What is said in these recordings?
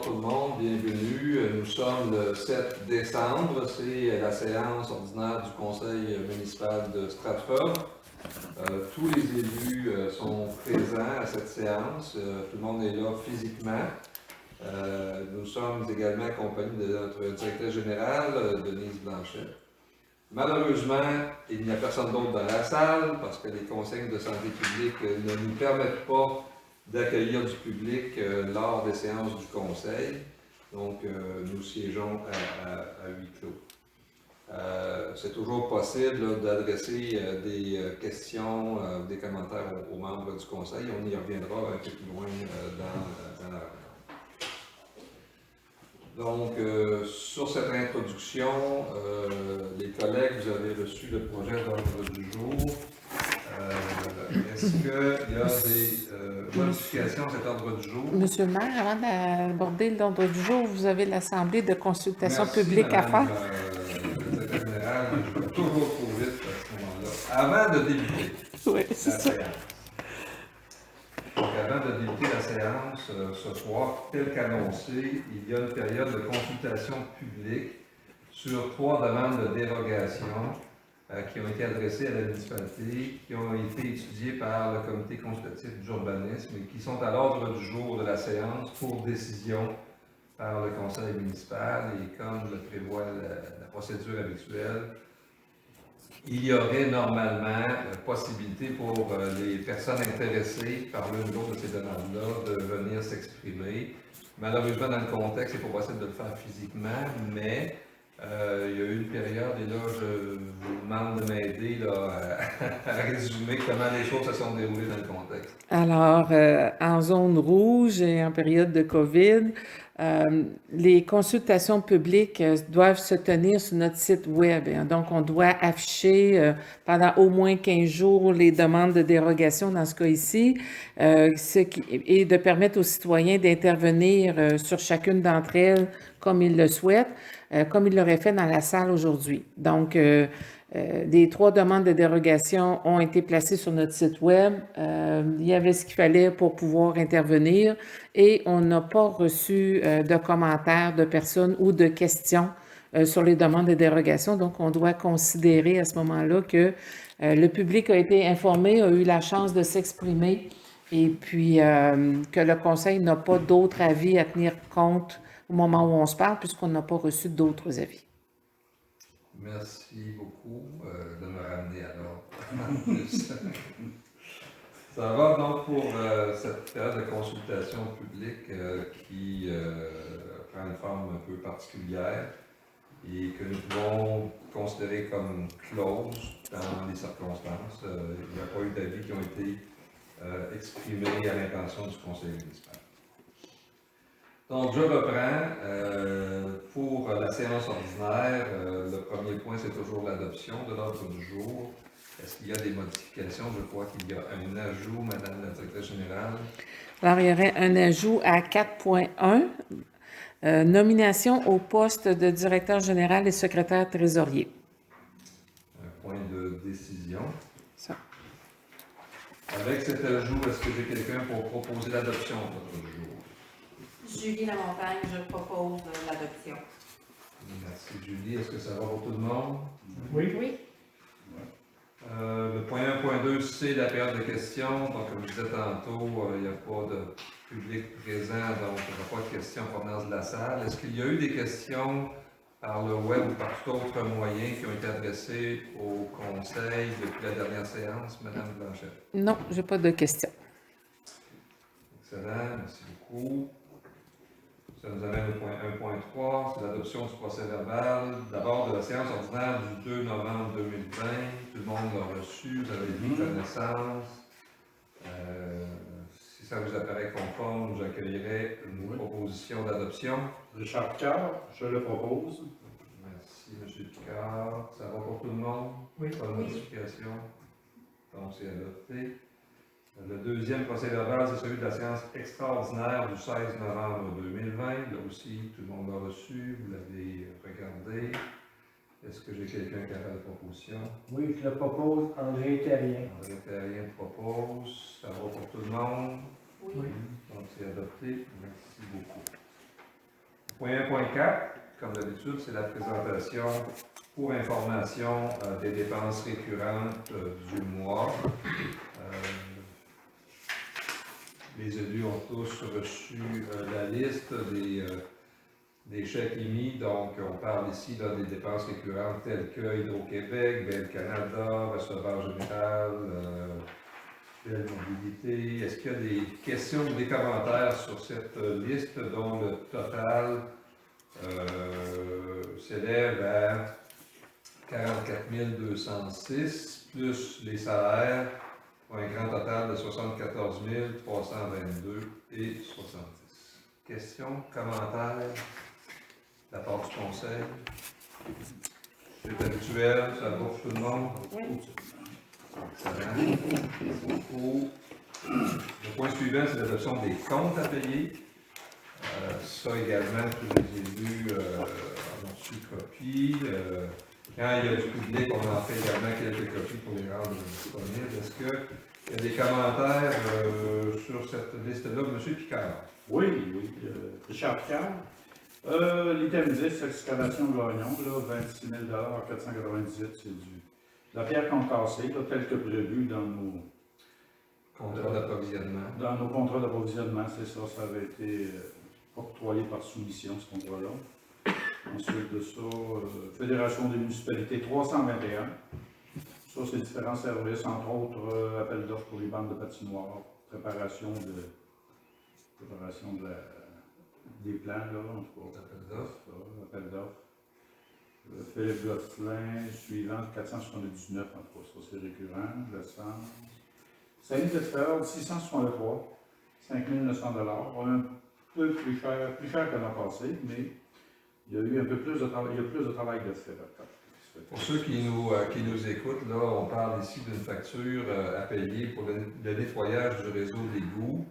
tout le monde, bienvenue. Nous sommes le 7 décembre, c'est la séance ordinaire du conseil municipal de Stratford. Tous les élus sont présents à cette séance, tout le monde est là physiquement. Nous sommes également accompagnés de notre directrice générale, Denise Blanchet. Malheureusement, il n'y a personne d'autre dans la salle parce que les consignes de santé publique ne nous permettent pas d'accueillir du public lors des séances du conseil. Donc, nous siégeons à huis clos. C'est toujours possible d'adresser des questions, des commentaires aux membres du conseil. On y reviendra un peu plus loin dans la rencontre. Donc, sur cette introduction, les collègues, vous avez reçu le projet d'ordre du jour. Est-ce qu'il y a des modifications à cet ordre du jour? Monsieur le maire, avant d'aborder l'ordre du jour, vous avez l'Assemblée de consultation publique à faire. Le secrétaire général, je vais toujours trop vite à ce moment-là. Avant de débuter la séance. Donc, avant de débuter la séance, ce soir, tel qu'annoncé, il y a une période de consultation publique sur 3 demandes de dérogation qui ont été adressées à la municipalité, qui ont été étudiées par le comité consultatif d'urbanisme et qui sont à l'ordre du jour de la séance pour décision par le conseil municipal. Et comme le prévoit la procédure habituelle, il y aurait normalement possibilité pour les personnes intéressées par l'une ou l'autre de ces demandes-là de venir s'exprimer. Malheureusement, dans le contexte, c'est pas possible de le faire physiquement, mais il y a eu une période, et là, je vous demande de m'aider à résumer comment les choses se sont déroulées dans le contexte. Alors, en zone rouge et en période de COVID, les consultations publiques doivent se tenir sur notre site web. Donc, on doit afficher pendant au moins 15 jours les demandes de dérogation dans ce cas ici, et de permettre aux citoyens d'intervenir sur chacune d'entre elles comme ils le souhaitent, comme ils l'auraient fait dans la salle aujourd'hui. Donc, les 3 demandes de dérogation ont été placées sur notre site web. Il y avait ce qu'il fallait pour pouvoir intervenir et on n'a pas reçu de commentaires de personnes ou de questions sur les demandes de dérogation. Donc, on doit considérer à ce moment-là que le public a été informé, a eu la chance de s'exprimer et puis que le conseil n'a pas d'autres avis à tenir compte au moment où on se parle puisqu'on n'a pas reçu d'autres avis. Merci beaucoup de me ramener à l'ordre. Ça va donc pour cette période de consultation publique qui prend une forme un peu particulière et que nous pouvons considérer comme close dans les circonstances. Il n'y a pas eu d'avis qui ont été exprimés à l'intention du conseil municipal. Donc, je reprends. Pour la séance ordinaire, le premier point, c'est toujours l'adoption de l'ordre du jour. Est-ce qu'il y a des modifications? Je crois qu'il y a un ajout, Madame la directrice générale. Alors, il y aurait un ajout à 4.1, nomination au poste de directeur général et secrétaire trésorier. Un point de décision. Ça. Avec cet ajout, est-ce que j'ai quelqu'un pour proposer l'adoption de l'ordre du jour? Julie Lamontagne, je propose l'adoption. Merci Julie. Est-ce que ça va pour tout le monde? Oui. Oui. Le point 1, point 2, c'est la période de questions. Donc, comme je disais tantôt, il n'y a pas de public présent, donc il n'y aura pas de questions en provenance de la salle. Est-ce qu'il y a eu des questions par le web ou par tout autre moyen qui ont été adressées au conseil depuis la dernière séance, Madame Blanchet? Non, je n'ai pas de questions. Excellent, merci beaucoup. Ça nous amène au point 1.3, c'est l'adoption du procès verbal. D'abord de la séance ordinaire du 2 novembre 2020. Tout le monde l'a reçu, vous avez pris connaissance. Si ça vous apparaît conforme, j'accueillerai une proposition d'adoption. Richard Picard, je le propose. Merci, M. Picard. Ça va pour tout le monde? Oui. Pas de modification? Donc, c'est adopté. Le deuxième procès verbal, c'est celui de la séance extraordinaire du 16 novembre 2020. Là aussi, tout le monde l'a reçu, vous l'avez regardé. Est-ce que j'ai quelqu'un qui a fait la proposition? Oui, je le propose, André Terrien. André Terrien propose. Ça va pour tout le monde? Oui. Oui. Donc, c'est adopté. Merci beaucoup. Point 1.4, comme d'habitude, c'est la présentation pour information des dépenses récurrentes du mois. Les élus ont tous reçu la liste des chèques émis. Donc, on parle ici là, des dépenses récurrentes telles que Hydro-Québec, Bell Canada, Receveur général, Bell Mobilité. Est-ce qu'il y a des questions ou des commentaires sur cette liste dont le total s'élève à 44 206, plus les salaires, pour un grand total de 74 322 et 70. Questions, commentaires de la part du conseil? C'est habituel, ça va pour tout le monde? Oui. Excellent. Merci beaucoup. Le point suivant, c'est l'adoption des comptes à payer. Ça également, tous les élus en ont reçu copie. Quand il y a du public, on en fait également quelques copies pour les rendre disponibles. Est-ce qu'il y a des commentaires sur cette liste-là? M. Picard. Oui, Richard Picard. L'item 10, excavation de l'oignon, là, 26 000 498, c'est de la pierre concassée, là, tel que prévu dans nos Contrat d'approvisionnement. Dans nos contrats d'approvisionnement, c'est ça, ça avait été octroyé par soumission, ce contrat-là. Ensuite de ça, Fédération des municipalités 321. Ça, c'est différents services, entre autres, appel d'offres pour les bandes de patinoires, préparation des plans, là, en tout cas. Appel d'offres. Philippe Gosselin, suivant, 479, en tout cas, ça c'est récurrent, le centre. Salut Testford, 663, 5 900 $, un peu plus cher que l'an passé, mais il y a eu un peu plus de travail, il y a plus de travail de fait. Pour ceux qui nous écoutent, là, on parle ici d'une facture à payer pour le nettoyage du réseau d'égouts.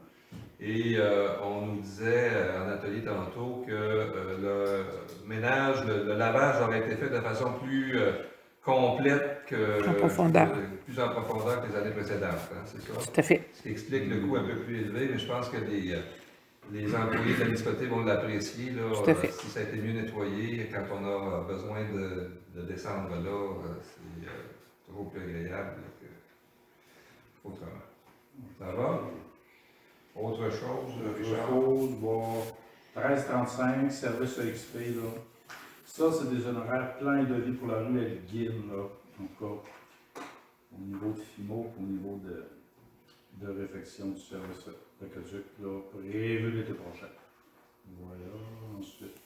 Et on nous disait en atelier tantôt que le ménage, le lavage aurait été fait de façon plus complète En profondeur. plus en profondeur que les années précédentes, hein, c'est ça? Tout à fait. Ce qui explique le coût un peu plus élevé, mais je pense que les employés de la municipalité vont l'apprécier, là, Tout à fait. si ça a été mieux nettoyé, quand on a besoin de descendre là, c'est toujours plus agréable qu'autrement. Ça va? Autre chose, Richard? Bon, 1335, service EXP, là. Ça, c'est des honoraires pleins de vie pour la rue Elgin, là. En tout cas, au niveau de FIMO, au niveau de réfection du service aqueduc, là, prévu l'été prochain. Voilà, ensuite,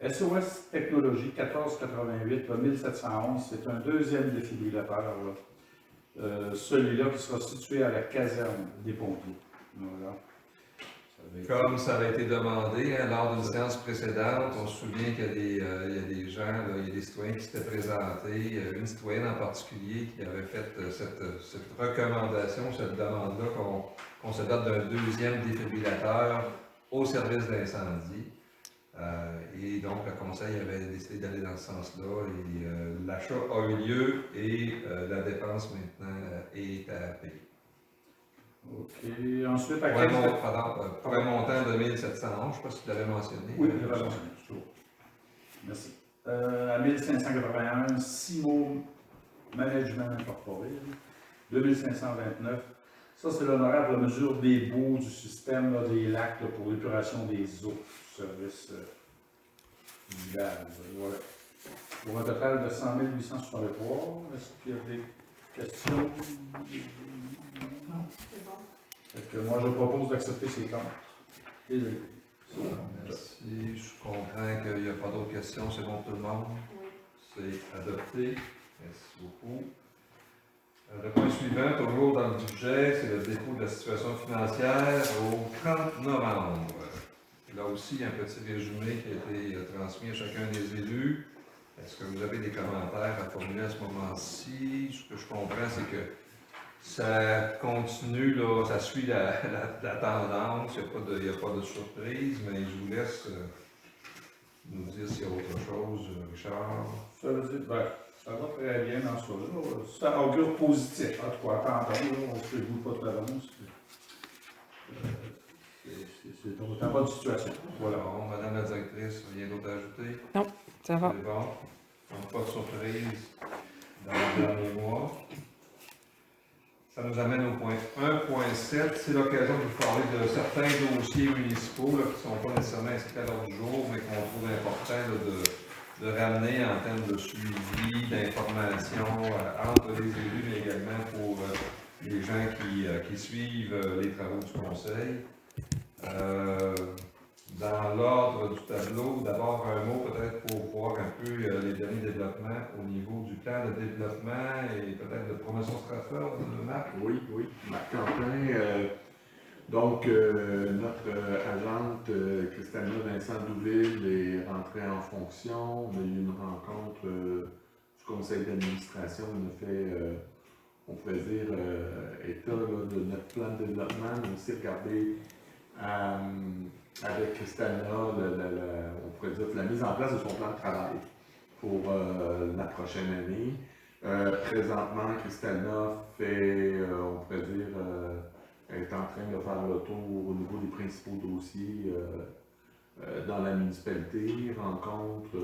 SOS Technologie 1488, là, 1711, c'est un deuxième défibrillateur, là. Celui-là qui sera situé à la caserne des pompiers. Voilà. Comme ça avait été demandé hein, lors d'une séance précédente, on se souvient qu'il y a des gens, là, il y a des citoyens qui s'étaient présentés, une citoyenne en particulier qui avait fait cette recommandation, cette demande-là qu'on se dote d'un deuxième défibrillateur au service d'incendie. Et donc le conseil avait décidé d'aller dans ce sens-là et l'achat a eu lieu et la dépense maintenant est à payer. OK. Ensuite, à Pour un montant de 1711, je ne sais pas si tu l'avais mentionné. Oui, je l'avais mentionné, toujours. Merci. À 1581, Simo Management Incorporé, 2529. Ça, c'est l'honoraire pour la mesure des bouts du système là, des lacs là, pour l'épuration des eaux, service du gaz. Voilà. Pour un total de 100 863. Est-ce qu'il y a des questions? Non, c'est bon. Fait que moi, je propose d'accepter ces comptes. Désolé. Merci. Je comprends qu'il n'y a pas d'autres questions. C'est bon pour tout le monde? Oui. C'est adopté. Merci beaucoup. Le point suivant, toujours dans le budget, c'est le dépôt de la situation financière au 30 novembre. Là aussi, il y a un petit résumé qui a été transmis à chacun des élus. Est-ce que vous avez des commentaires à formuler à ce moment-ci? Ce que je comprends, c'est que ça continue, là, ça suit la tendance, il n'y a pas de surprise, mais je vous laisse nous dire s'il y a autre chose, Richard. Ça veut dire, ça va très bien dans ce cas-là. Ça augure positif. En tout cas, attendons, on ne se dégoûte pas de l'avance. C'est en bonne situation. Voilà. Bon, Madame la directrice, rien d'autre à ajouter? Ça va. C'est bon. Donc, pas de surprise dans les derniers mois. Ça nous amène au point 1.7. C'est l'occasion de vous parler de certains dossiers municipaux là, qui ne sont pas nécessairement inscrits à l'ordre du jour, mais qu'on trouve important là, de ramener en termes de suivi, d'information entre les élus, mais également pour les gens qui suivent les travaux du conseil. Dans l'ordre du tableau, d'abord un mot peut-être pour voir un peu les derniers développements au niveau du plan de développement et peut-être de promotion Stratford, Marc. Oui, Marc Quentin. Notre agente Christina Vincent Douville est rentrée en fonction. On a eu une rencontre du conseil d'administration. On a fait, on pourrait dire, état là, de notre plan de développement, mais aussi regarder avec Christina, on pourrait dire la mise en place de son plan de travail pour la prochaine année. Présentement, Christina fait, on pourrait dire, est en train de faire le tour au niveau des principaux dossiers dans la municipalité, rencontre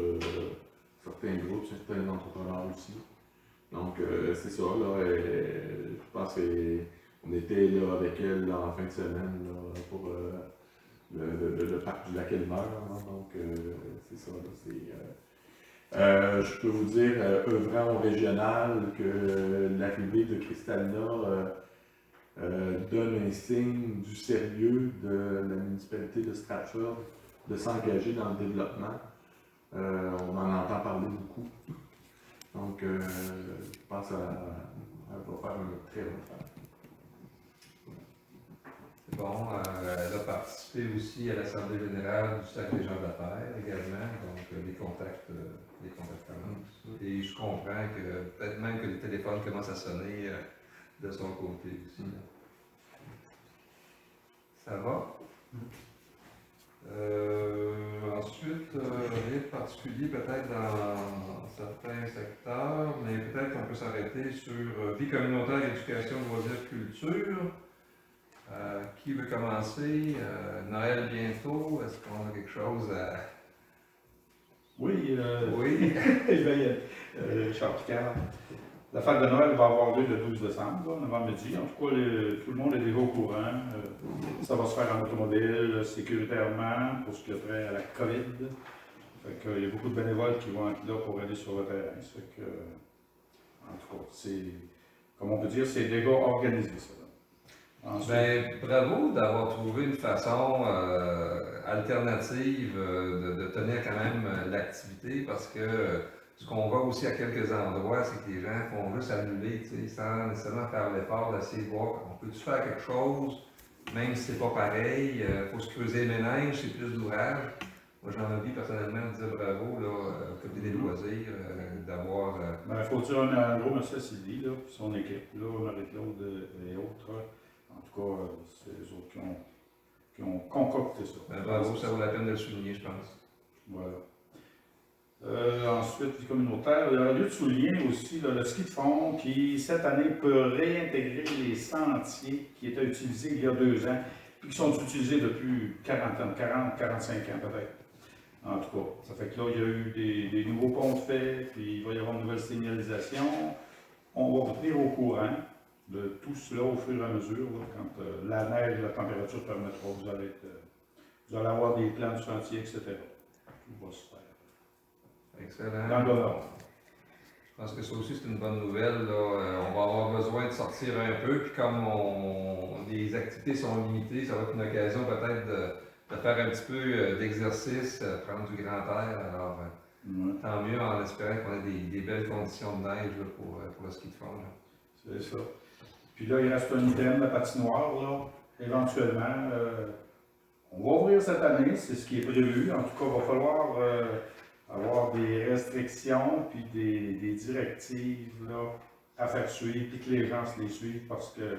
certains groupes, certains entrepreneurs aussi. Donc, c'est ça, là, je pense qu'on était là avec elle là, en fin de semaine là, pour le parc du lac Elmer, hein, donc c'est ça, là, je peux vous dire, œuvrant au régional, que l'arrivée de Cristalina donne un signe du sérieux de la municipalité de Stratford de s'engager dans le développement. On en entend parler beaucoup. Donc, je pense qu'elle va faire un très bon travail. C'est bon. Elle a participé aussi à l'Assemblée générale du Cercle des gens d'affaires également, donc des contacts commencent. Et je comprends que peut-être même que le téléphone commence à sonner de son côté aussi. Ça va? Ensuite, rien de particulier peut-être dans certains secteurs, mais peut-être qu'on peut s'arrêter sur vie communautaire, éducation, loisirs, culture. Qui veut commencer? Noël bientôt, est-ce qu'on a quelque chose à... Oui, Oui. Charles Picard. La fête de Noël va avoir lieu le 12 décembre, avant-midi. En tout cas, tout le monde est déjà au courant. Ça va se faire en automobile, sécuritairement, pour ce qui est trait à la COVID. Fait que, il y a beaucoup de bénévoles qui vont être là pour aller sur le terrain. Fait que, en tout cas, c'est, comme on peut dire, c'est déjà organisé, ça. Ensuite, Ben, bravo d'avoir trouvé une façon alternative de tenir quand même l'activité, parce que ce qu'on voit aussi à quelques endroits, c'est que les gens font juste annuler, sans nécessairement faire l'effort d'essayer de voir on peut-tu faire quelque chose, même si c'est pas pareil, il faut se creuser les méninges, c'est plus d'ouvrage. Moi, j'ai envie personnellement de dire bravo là, au côté des loisirs, d'avoir. il faut dire un gros merci à Sylvie, là, puis son équipe, là, Marie-Claude et autres. En tout cas, c'est les autres qui ont concocté ça. Ben, bravo, ça vaut la peine de le souligner, je pense. Voilà. Ensuite, vie communautaire, il y a lieu de souligner aussi là, le ski de fond qui, cette année, peut réintégrer les sentiers qui étaient utilisés il y a 2 ans, puis qui sont utilisés depuis 40 ans, 45 ans peut-être. En tout cas, ça fait que là, il y a eu des nouveaux ponts de fait, puis il va y avoir une nouvelle signalisation. On va vous tenir au courant de tout cela au fur et à mesure, là, quand la neige, la température permettra, vous allez avoir des plans du chantier, etc. Tout va se faire. Excellent. Dans le bon ordre. Je pense que ça aussi, c'est une bonne nouvelle. Là. On va avoir besoin de sortir un peu, puis comme les activités sont limitées, ça va être une occasion peut-être de faire un petit peu d'exercice, prendre du grand air. Alors, tant mieux en espérant qu'on ait des belles conditions de neige là, pour le ski de fond. Là. C'est ça. Puis là, il reste un item, la patinoire, là, éventuellement. On va ouvrir cette année, c'est ce qui est prévu. En tout cas, il va falloir avoir des restrictions puis des directives là, à faire suivre, puis que les gens se les suivent, parce que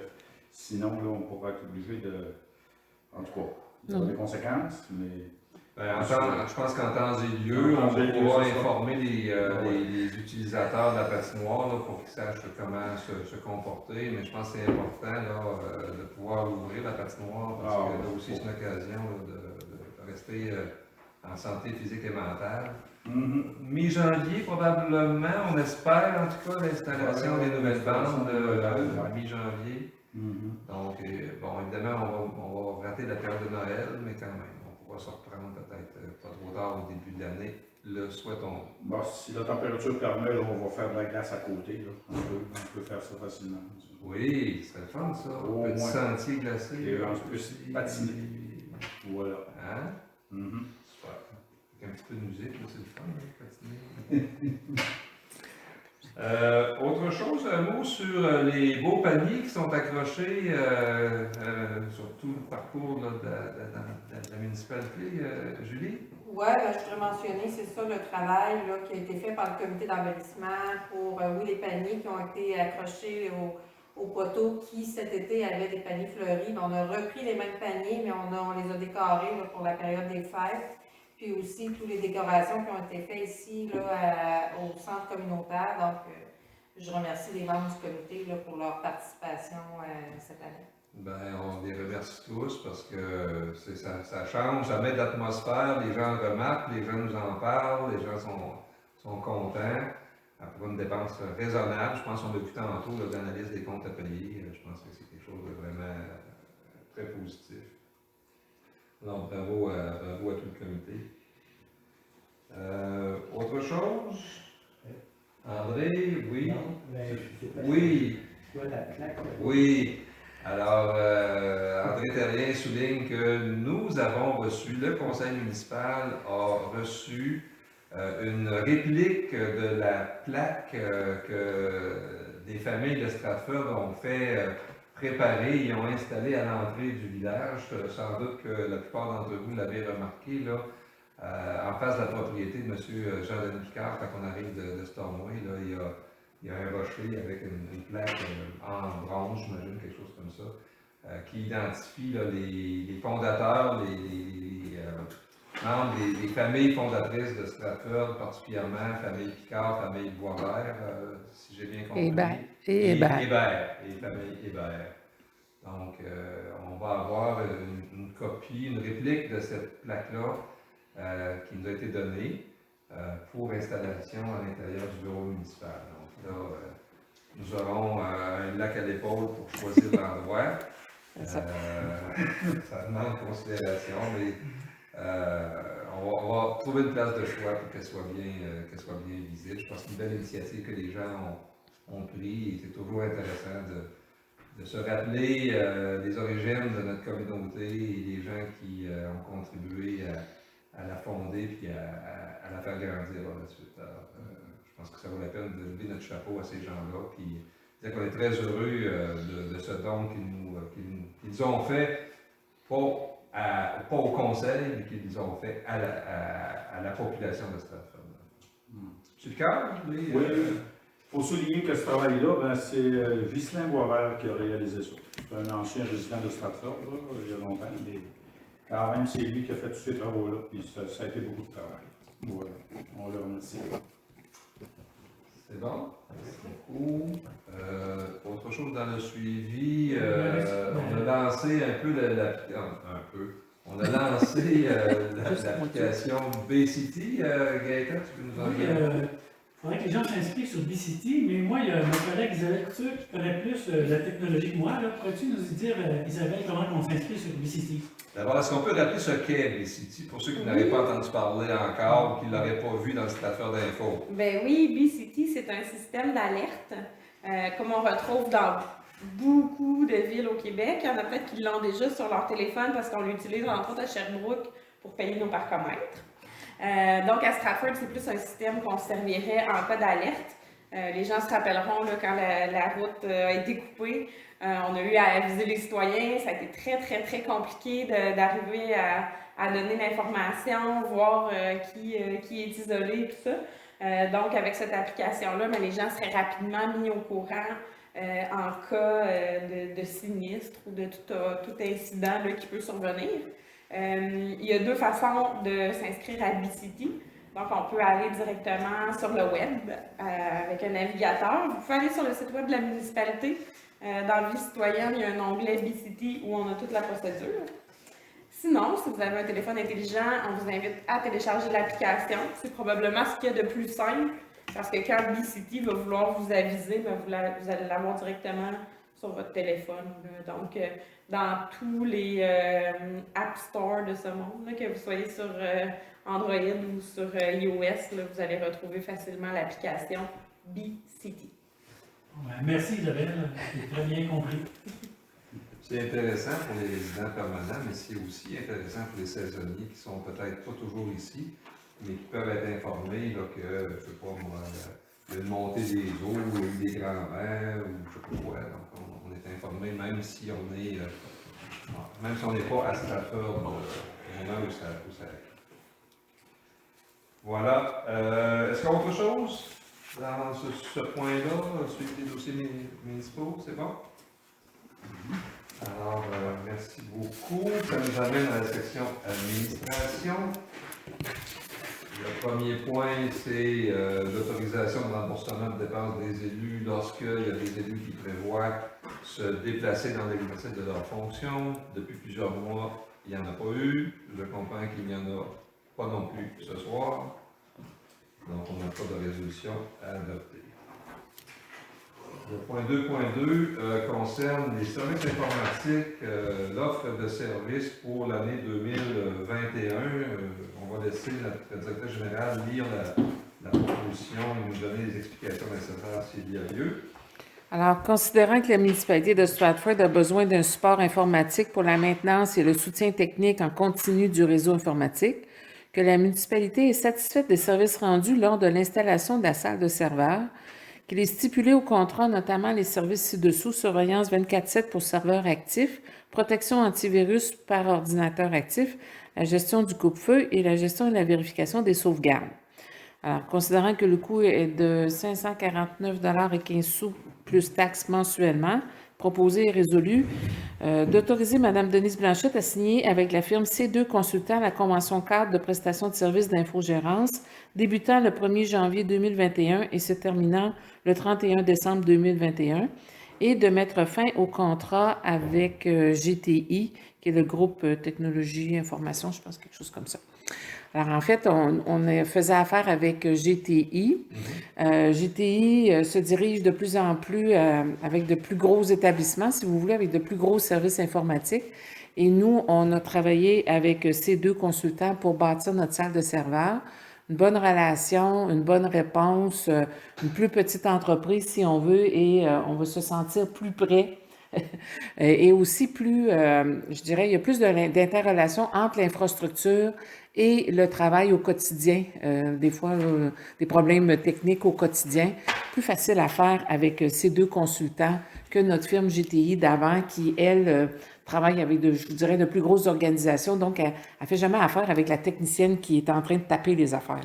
sinon, là, on pourra être obligé de... En tout cas, il y aura des conséquences, mais... Je pense qu'en temps et lieu, En on temps et lieu, pourra c'est ça. informer Ouais. les utilisateurs de la patinoire là, pour qu'ils sachent comment se comporter, mais je pense que c'est important là, de pouvoir ouvrir la patinoire parce Ah, que là ouais. aussi c'est une occasion là, de rester en santé physique et mentale. Mhm. Mi-janvier, probablement, on espère en tout cas l'installation Ouais, des nouvelles l'installation bandes des nouvelles bandes, ouais. mi-janvier. Mhm. Donc, bon, évidemment, on va rater la période de Noël, mais quand même, on pourra se reprendre peut-être pas trop tard au début de l'année, le souhaitons. Bon, si la température permet, là, on va faire de la glace à côté. Là. On peut faire ça facilement. Oui, ce serait le fun ça. Au Petit moins. sentier glacé. Et là, en plus, patiner. Voilà. Hein? Mhm. Super. Avec un petit peu de musique, là, c'est le fun, hein, patiner. Autre chose, un mot sur les beaux paniers qui sont accrochés sur tout le parcours là, de la municipalité. Julie? Oui, je voudrais mentionner, c'est ça le travail là, qui a été fait par le comité d'embellissement pour, oui, les paniers qui ont été accrochés au poteau qui, cet été, avaient des paniers fleuris. On a repris les mêmes paniers, mais on les a décorés là, pour la période des fêtes. Puis aussi, toutes les décorations qui ont été faites ici là, au centre communautaire. Donc, je remercie les membres du comité là, pour leur participation cette année. Ben, on les remercie tous parce que ça change, ça met de l'atmosphère, les gens remarquent, les gens nous en parlent, les gens sont contents. Pour une dépense raisonnable, je pense qu'on a vu tantôt l'analyse des comptes à payer, je pense que c'est quelque chose de vraiment très positif. Donc, bravo à tout le comité. Autre chose? André, oui? Non, mais je sais pas. Oui, Tu vois la plaque? oui. Alors, André Terrien souligne que nous avons reçu, le conseil municipal a reçu une réplique de la plaque que des familles de Stratford ont fait préparer et ont installée à l'entrée du village. Sans doute que la plupart d'entre vous l'avez remarqué, là, en face de la propriété de M. Jean-Denis Picard, quand on arrive de Stormway, là, il y a un rocher avec une plaque en bronze, j'imagine, quelque chose comme ça, qui identifie là, les fondateurs, les membres des familles fondatrices de Stratford, particulièrement famille Picard, famille Boisvert, si j'ai bien compris. Hébert. Et Hébert. Hébert, et famille Hébert. Donc, on va avoir une copie, une réplique de cette plaque-là qui nous a été donnée pour installation à l'intérieur du bureau municipal. Donc là, nous aurons un lac à l'épaule pour choisir l'endroit. Ça demande considération, mais on va trouver une place de choix pour qu'elle soit bien visible. Je pense que c'est une belle initiative que les gens ont pris et c'est toujours intéressant de se rappeler les origines de notre communauté et les gens qui ont contribué à la fonder et à la faire grandir par la suite. Alors, je pense que ça vaut la peine de lever notre chapeau à ces gens-là. Puis dire qu'on est très heureux de ce don qu'ils ont fait, pas au conseil, mais qu'ils ont fait à la population de Stratford. C'est le cas? Oui. Il faut souligner que ce travail-là, ben, c'est Ghislain Boisvert qui a réalisé ça. C'est un ancien résident de Stratford, là, il y a longtemps, mais quand même, c'est lui qui a fait tous ces travaux-là, puis ça a été beaucoup de travail. Voilà, on le remercie. C'est bon? Merci beaucoup. Autre chose dans le suivi, on a lancé un peu on a lancé l'application B-City. Gaëtan, tu peux nous en dire? Il faudrait que les gens s'inscrivent sur B-City, mais moi, il y a ma collègue Isabelle Couture qui connaît plus la technologie que moi. Pourrais-tu nous dire, Isabelle, comment on s'inscrit sur B-City? D'abord, est-ce qu'on peut rappeler ce qu'est B-City pour ceux qui n'avaient pas entendu parler encore ou qui ne l'auraient pas vu dans cette affaire d'info? Ben oui, B-City, c'est un système d'alerte, comme on retrouve dans beaucoup de villes au Québec. Il y en a peut-être qui l'ont déjà sur leur téléphone parce qu'on l'utilise entre autres à Sherbrooke pour payer nos parcomètres. Donc à Stratford, c'est plus un système qu'on servirait en cas d'alerte. Les gens se rappelleront là, quand la route a été coupée, on a eu à aviser les citoyens. Ça a été très compliqué d'arriver à donner l'information, voir qui est isolé, tout ça. Donc avec cette application-là, ben, les gens seraient rapidement mis au courant en cas de sinistre ou de tout incident là, qui peut survenir. Il y a 2 façons de s'inscrire à BCT. Donc, on peut aller directement sur le web avec un navigateur. Vous pouvez aller sur le site web de la municipalité. Dans Vie citoyenne, il y a un onglet BCT où on a toute la procédure. Sinon, si vous avez un téléphone intelligent, on vous invite à télécharger l'application. C'est probablement ce qu'il y a de plus simple parce que quand BCT va vouloir vous aviser, vous allez l'avoir directement sur votre téléphone. Donc, dans tous les App Store de ce monde, là, que vous soyez sur Android ou sur iOS, là, vous allez retrouver facilement l'application BCT. Ouais, merci Isabelle, c'est très bien compris. C'est intéressant pour les résidents permanents, mais c'est aussi intéressant pour les saisonniers qui sont peut-être pas toujours ici, mais qui peuvent être informés là, que, je sais pas moi, il y a une montée des eaux, il y a eu des grands vents, ou je sais pas quoi. Donc, on est informé même si on est, n'est pas à Stratford au moment où ça arrive. Voilà. Est-ce qu'il y a autre chose dans ce point-là, suivre les dossiers municipaux? C'est bon? Alors, merci beaucoup. Ça nous amène à la section administration. Le premier point, c'est l'autorisation de remboursement de dépenses des élus lorsqu'il y a des élus qui prévoient se déplacer dans l'exercice de leurs fonctions. Depuis plusieurs mois, il n'y en a pas eu. Je comprends qu'il n'y en a pas non plus ce soir. Donc, on n'a pas de résolution à adopter. Le point 2.2 concerne les services informatiques, l'offre de services pour l'année 2021. On va laisser notre directeur général lire la proposition et nous donner les explications nécessaires s'il y a lieu. Alors, considérant que la municipalité de Stratford a besoin d'un support informatique pour la maintenance et le soutien technique en continu du réseau informatique, que la municipalité est satisfaite des services rendus lors de l'installation de la salle de serveur, qu'il est stipulé au contrat notamment les services ci-dessous, surveillance 24/7 pour serveurs actifs, protection antivirus par ordinateur actif, la gestion du coupe-feu et la gestion et la vérification des sauvegardes. Alors, considérant que le coût est de 549,15 $ plus taxes mensuellement, proposé et résolu d'autoriser Mme Denise Blanchette à signer avec la firme C2 Consultants la convention cadre de prestation de services d'infogérance débutant le 1er janvier 2021 et se terminant le 31 décembre 2021 et de mettre fin au contrat avec GTI, qui est le groupe Technologie Information, je pense quelque chose comme ça. Alors, en fait, on faisait affaire avec GTI. GTI se dirige de plus en plus avec de plus gros établissements, si vous voulez, avec de plus gros services informatiques. Et nous, on a travaillé avec ces 2 consultants pour bâtir notre salle de serveur. Une bonne relation, une bonne réponse, une plus petite entreprise, si on veut, et on va se sentir plus près. Et aussi plus, je dirais, il y a plus d'interrelation entre l'infrastructure et le travail au quotidien. Des fois, des problèmes techniques au quotidien. Plus facile à faire avec ces 2 consultants que notre firme GTI d'avant qui, elle, travaille avec, je vous dirais, de plus grosses organisations. Donc, elle ne fait jamais affaire avec la technicienne qui est en train de taper les affaires.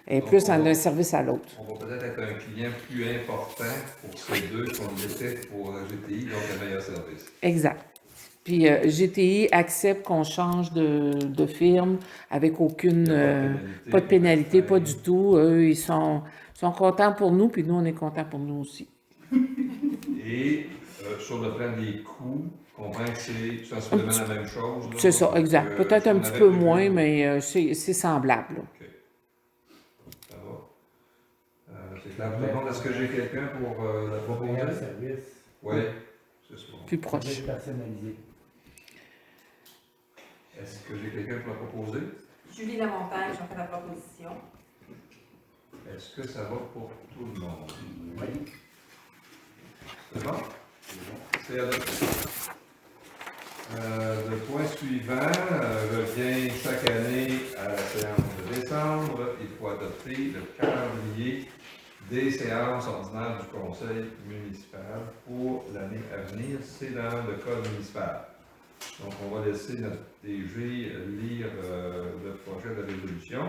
Et plus d'un service à l'autre. On va peut-être être un client plus important pour ces 2 qu'on était pour GTI, donc un meilleur service. Exact. Puis GTI accepte qu'on change de firme avec aucune... pas de pénalité, pas du tout. Eux, ils sont contents pour nous, puis nous, on est contents pour nous aussi. Et sur le plan des coûts, on comprend que c'est sensiblement la même chose. C'est ça, exact. Peut-être un petit peu moins, mais c'est semblable. Là. OK. Ça va. C'est clair pour tout le monde. Est-ce que j'ai quelqu'un pour la proposer? service. Oui, c'est ça. Plus proche. Service personnalisé. Est-ce que j'ai quelqu'un pour la proposer? Julie Lamontagne, j'en fais la proposition. Est-ce que ça va pour tout le monde? Oui. C'est bon? C'est adopté. Le point suivant revient chaque année à la séance de décembre. Il faut adopter le calendrier des séances ordinaires du conseil municipal pour l'année à venir. C'est dans le code municipal. Donc, on va laisser notre DG lire le projet de résolution.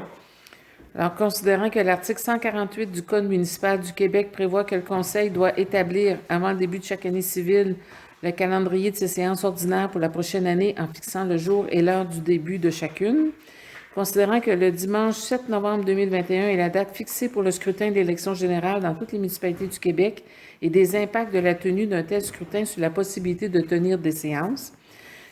Alors, considérant que l'article 148 du Code municipal du Québec prévoit que le Conseil doit établir, avant le début de chaque année civile, le calendrier de ces séances ordinaires pour la prochaine année en fixant le jour et l'heure du début de chacune. Considérant que le dimanche 7 novembre 2021 est la date fixée pour le scrutin de l'élection générale dans toutes les municipalités du Québec et des impacts de la tenue d'un tel scrutin sur la possibilité de tenir des séances.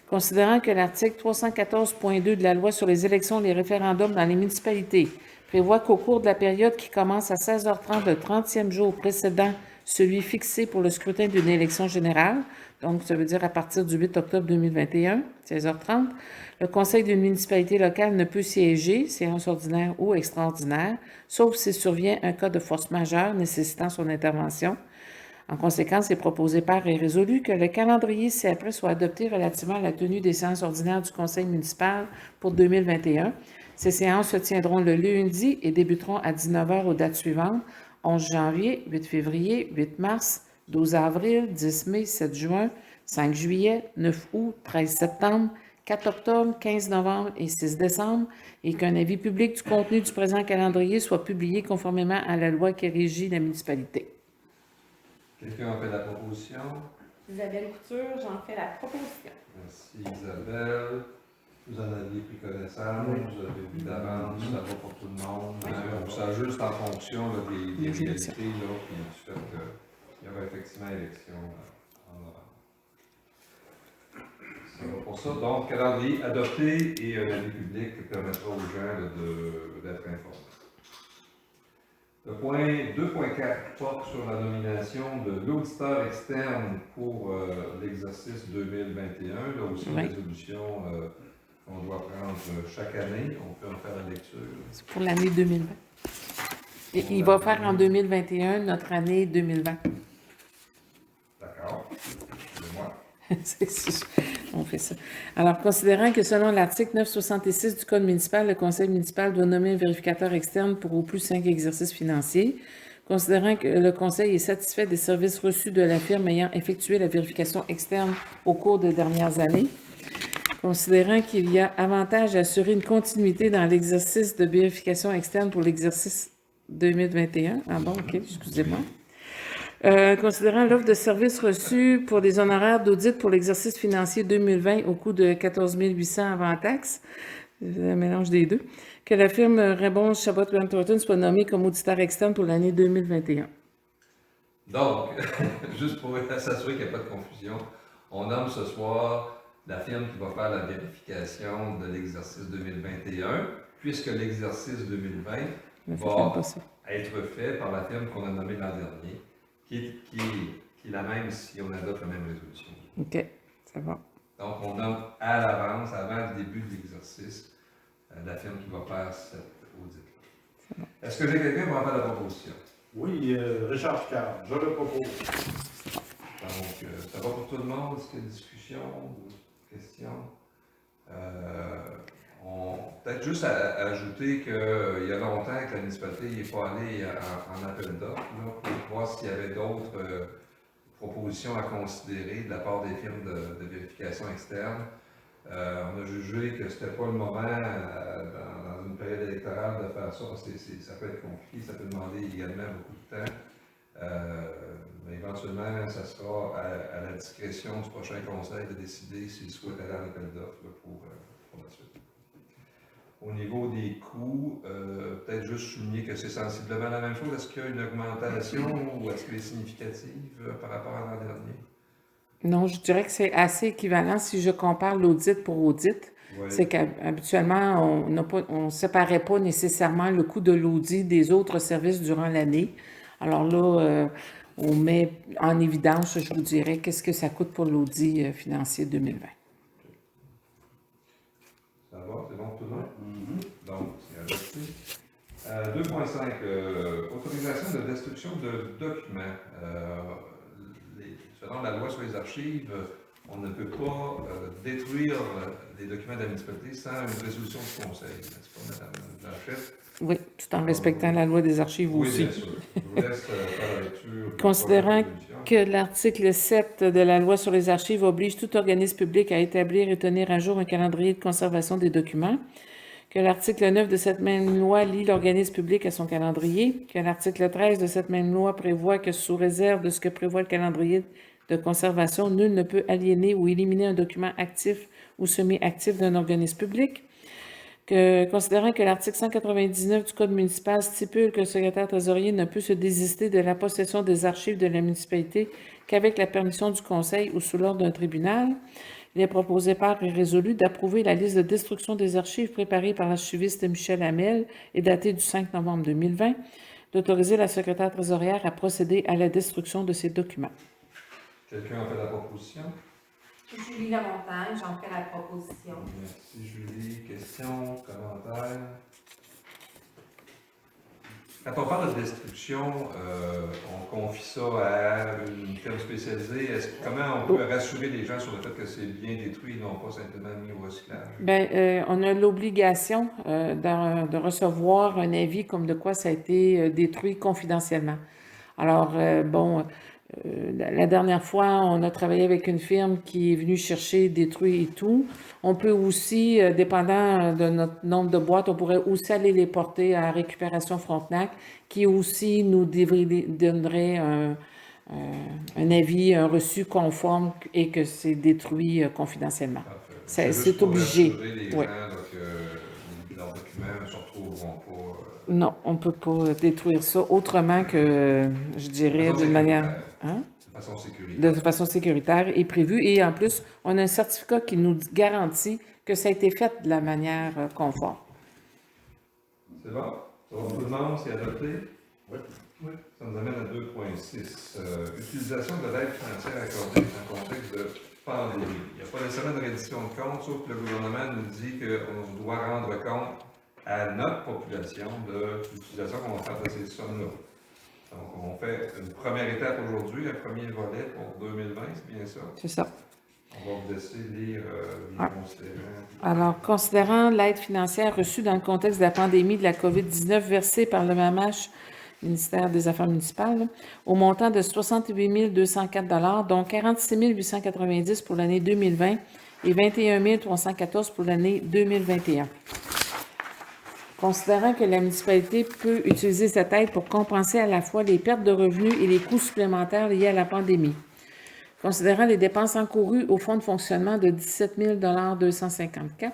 Considérant que l'article 314.2 de la loi sur les élections et les référendums dans les municipalités prévoit qu'au cours de la période qui commence à 16h30 le 30e jour précédent celui fixé pour le scrutin d'une élection générale, donc ça veut dire à partir du 8 octobre 2021, 16h30, le conseil d'une municipalité locale ne peut siéger, séance ordinaire ou extraordinaire, sauf s'il survient un cas de force majeure nécessitant son intervention. En conséquence, il est proposé par et résolu que le calendrier ci-après soit adopté relativement à la tenue des séances ordinaires du conseil municipal pour 2021. Ces séances se tiendront le lundi et débuteront à 19h aux dates suivantes: 11 janvier, 8 février, 8 mars, 12 avril, 10 mai, 7 juin, 5 juillet, 9 août, 13 septembre, 4 octobre, 15 novembre et 6 décembre, et qu'un avis public du contenu du présent calendrier soit publié conformément à la loi qui régit la municipalité. Quelqu'un a fait la proposition? Isabelle Couture, j'en fais la proposition. Merci Isabelle. Vous en aviez pris connaissance, vous avez vu d'avance, ça va pour tout le monde. On s'ajuste en fonction là, des réalités, là, puis du fait qu'il y aura effectivement élection en novembre. Ça va pour ça. Donc, calendrier adopté et un avis public permettra aux gens d'être informés. Le point 2.4 porte sur la nomination de l'auditeur externe pour l'exercice 2021. Là aussi, une résolution qu'on doit prendre chaque année. On peut en faire la lecture. C'est pour l'année 2020. Et il va faire en 2021 notre année 2020. D'accord. Excusez-moi. On fait ça. Alors, considérant que selon l'article 966 du Code municipal, le conseil municipal doit nommer un vérificateur externe pour au plus 5 exercices financiers, considérant que le conseil est satisfait des services reçus de la firme ayant effectué la vérification externe au cours des dernières années, considérant qu'il y a avantage à assurer une continuité dans l'exercice de vérification externe pour l'exercice 2021. Ah bon, OK, excusez-moi. Considérant l'offre de services reçus pour des honoraires d'audit pour l'exercice financier 2020 au coût de 14 800 avant taxe, le mélange des deux, que la firme Raymond Chabot Grant Thornton soit nommée comme auditeur externe pour l'année 2021. Donc, juste pour s'assurer qu'il n'y a pas de confusion, on nomme ce soir la firme qui va faire la vérification de l'exercice 2021, puisque l'exercice 2020 va être fait par la firme qu'on a nommée l'an dernier, qui est la même si on adopte la même résolution. OK, ça va. Donc, on nomme à l'avance, avant le début de l'exercice, la firme qui va faire cet audit. Bon. Est-ce que j'ai quelqu'un qui va faire la proposition? Oui, Richard Picard, je le propose. Donc, ça va pour tout le monde? Est-ce qu'il y a des discussions ou questions? Peut-être juste à ajouter qu'il y a longtemps que la municipalité n'est pas allée en appel d'offres pour voir s'il y avait d'autres propositions à considérer de la part des firmes de vérification externe. On a jugé que ce n'était pas le moment dans une période électorale de faire ça, parce que ça peut être compliqué, ça peut demander également beaucoup de temps. Mais éventuellement, ça sera à la discrétion du prochain conseil de décider s'il souhaite aller en appel d'offres pour la suite. Au niveau des coûts, peut-être juste souligner que c'est sensiblement la même chose. Est-ce qu'il y a une augmentation ou est-ce qu'elle est significative par rapport à l'an dernier? Non, je dirais que c'est assez équivalent si je compare l'audit pour audit. Oui. C'est qu'habituellement, on ne séparait pas nécessairement le coût de l'audit des autres services durant l'année. Alors là, on met en évidence, je vous dirais, qu'est-ce que ça coûte pour l'audit financier 2020. Ça va, c'est bon pour tout le monde? Donc, c'est adopté. 2.5, autorisation de destruction de documents. Selon la loi sur les archives, on ne peut pas détruire les documents de la municipalité sans une résolution du conseil. N'est-ce pas, Mme Blanchette? Oui, tout en respectant la loi des archives aussi. Oui, bien sûr. Je vous laisse faire la lecture. Considérant que l'article 7 de la loi sur les archives oblige tout organisme public à établir et tenir à jour un calendrier de conservation des documents, que l'article 9 de cette même loi lie l'organisme public à son calendrier, que l'article 13 de cette même loi prévoit que, sous réserve de ce que prévoit le calendrier de conservation, nul ne peut aliéner ou éliminer un document actif ou semi-actif d'un organisme public. Considérant que l'article 199 du Code municipal stipule que le secrétaire trésorier ne peut se désister de la possession des archives de la municipalité qu'avec la permission du conseil ou sous l'ordre d'un tribunal, il est proposé par et résolu d'approuver la liste de destruction des archives préparée par l'archiviste Michel Hamel et datée du 5 novembre 2020, d'autoriser la secrétaire trésorière à procéder à la destruction de ces documents. Quelqu'un a fait la proposition? Julie Lamontagne, j'en fais la proposition. Merci Julie. Questions, commentaires? Quand on parle de destruction, on confie ça à une firme spécialisée. Comment on peut rassurer les gens sur le fait que c'est bien détruit et non pas simplement mis au recyclage? Bien, on a l'obligation de recevoir un avis comme de quoi ça a été détruit confidentiellement. Alors, la dernière fois, on a travaillé avec une firme qui est venue chercher détruit et tout. On peut aussi, dépendant de notre nombre de boîtes, on pourrait aussi aller les porter à Récupération Frontenac, qui aussi nous donnerait un avis, un reçu conforme et que c'est détruit confidentiellement. C'est obligé. Les oui. gens là, que leurs documents ne se retrouveront pas. Non, on ne peut pas détruire ça autrement que, je dirais, d'une manière... Hein? De façon sécuritaire. De façon sécuritaire et prévue. Et en plus, on a un certificat qui nous garantit que ça a été fait de la manière conforme. C'est bon? Ça va tout le monde? C'est adopté? Oui. Oui. Ça nous amène à 2.6. Utilisation de l'aide financière accordée dans un contexte de pandémie. Il n'y a pas nécessairement de reddition de compte, sauf que le gouvernement nous dit qu'on doit rendre compte à notre population de l'utilisation qu'on va faire de ces sommes-là. Donc, on fait une première étape aujourd'hui, un premier volet pour 2020, c'est bien ça? C'est ça. On va vous laisser lire les considérants. Alors, considérant l'aide financière reçue dans le contexte de la pandémie de la COVID-19 versée par le MAMACH, ministère des Affaires municipales, au montant de 68 204 dont 46 890 pour l'année 2020 et 21 314 pour l'année 2021. Considérant que la municipalité peut utiliser cette aide pour compenser à la fois les pertes de revenus et les coûts supplémentaires liés à la pandémie. Considérant les dépenses encourues au fonds de fonctionnement de 17 254.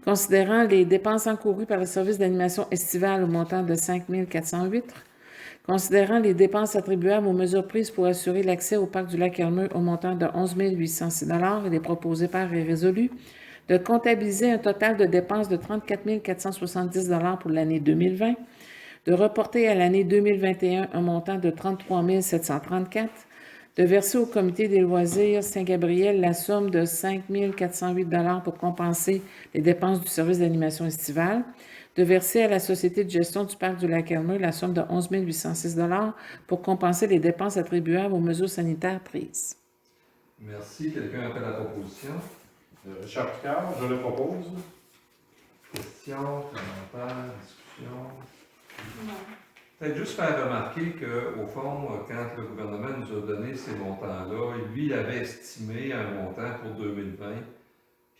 Considérant les dépenses encourues par le service d'animation estivale au montant de 5 408. Considérant les dépenses attribuables aux mesures prises pour assurer l'accès au parc du Lac-Elmeux au montant de 11 806 il est proposé par et résolu de comptabiliser un total de dépenses de 34 470 pour l'année 2020, de reporter à l'année 2021 un montant de 33 734, de verser au Comité des loisirs Saint-Gabriel la somme de 5 408 pour compenser les dépenses du service d'animation estivale, de verser à la Société de gestion du parc du Lac-Elmeux la somme de 11 806 pour compenser les dépenses attribuables aux mesures sanitaires prises. Merci. Quelqu'un a fait la proposition? Richard Picard, je le propose. Questions, commentaires, discussions? Non. Peut-être juste faire remarquer qu'au fond, quand le gouvernement nous a donné ces montants-là, lui, il avait estimé un montant pour 2020,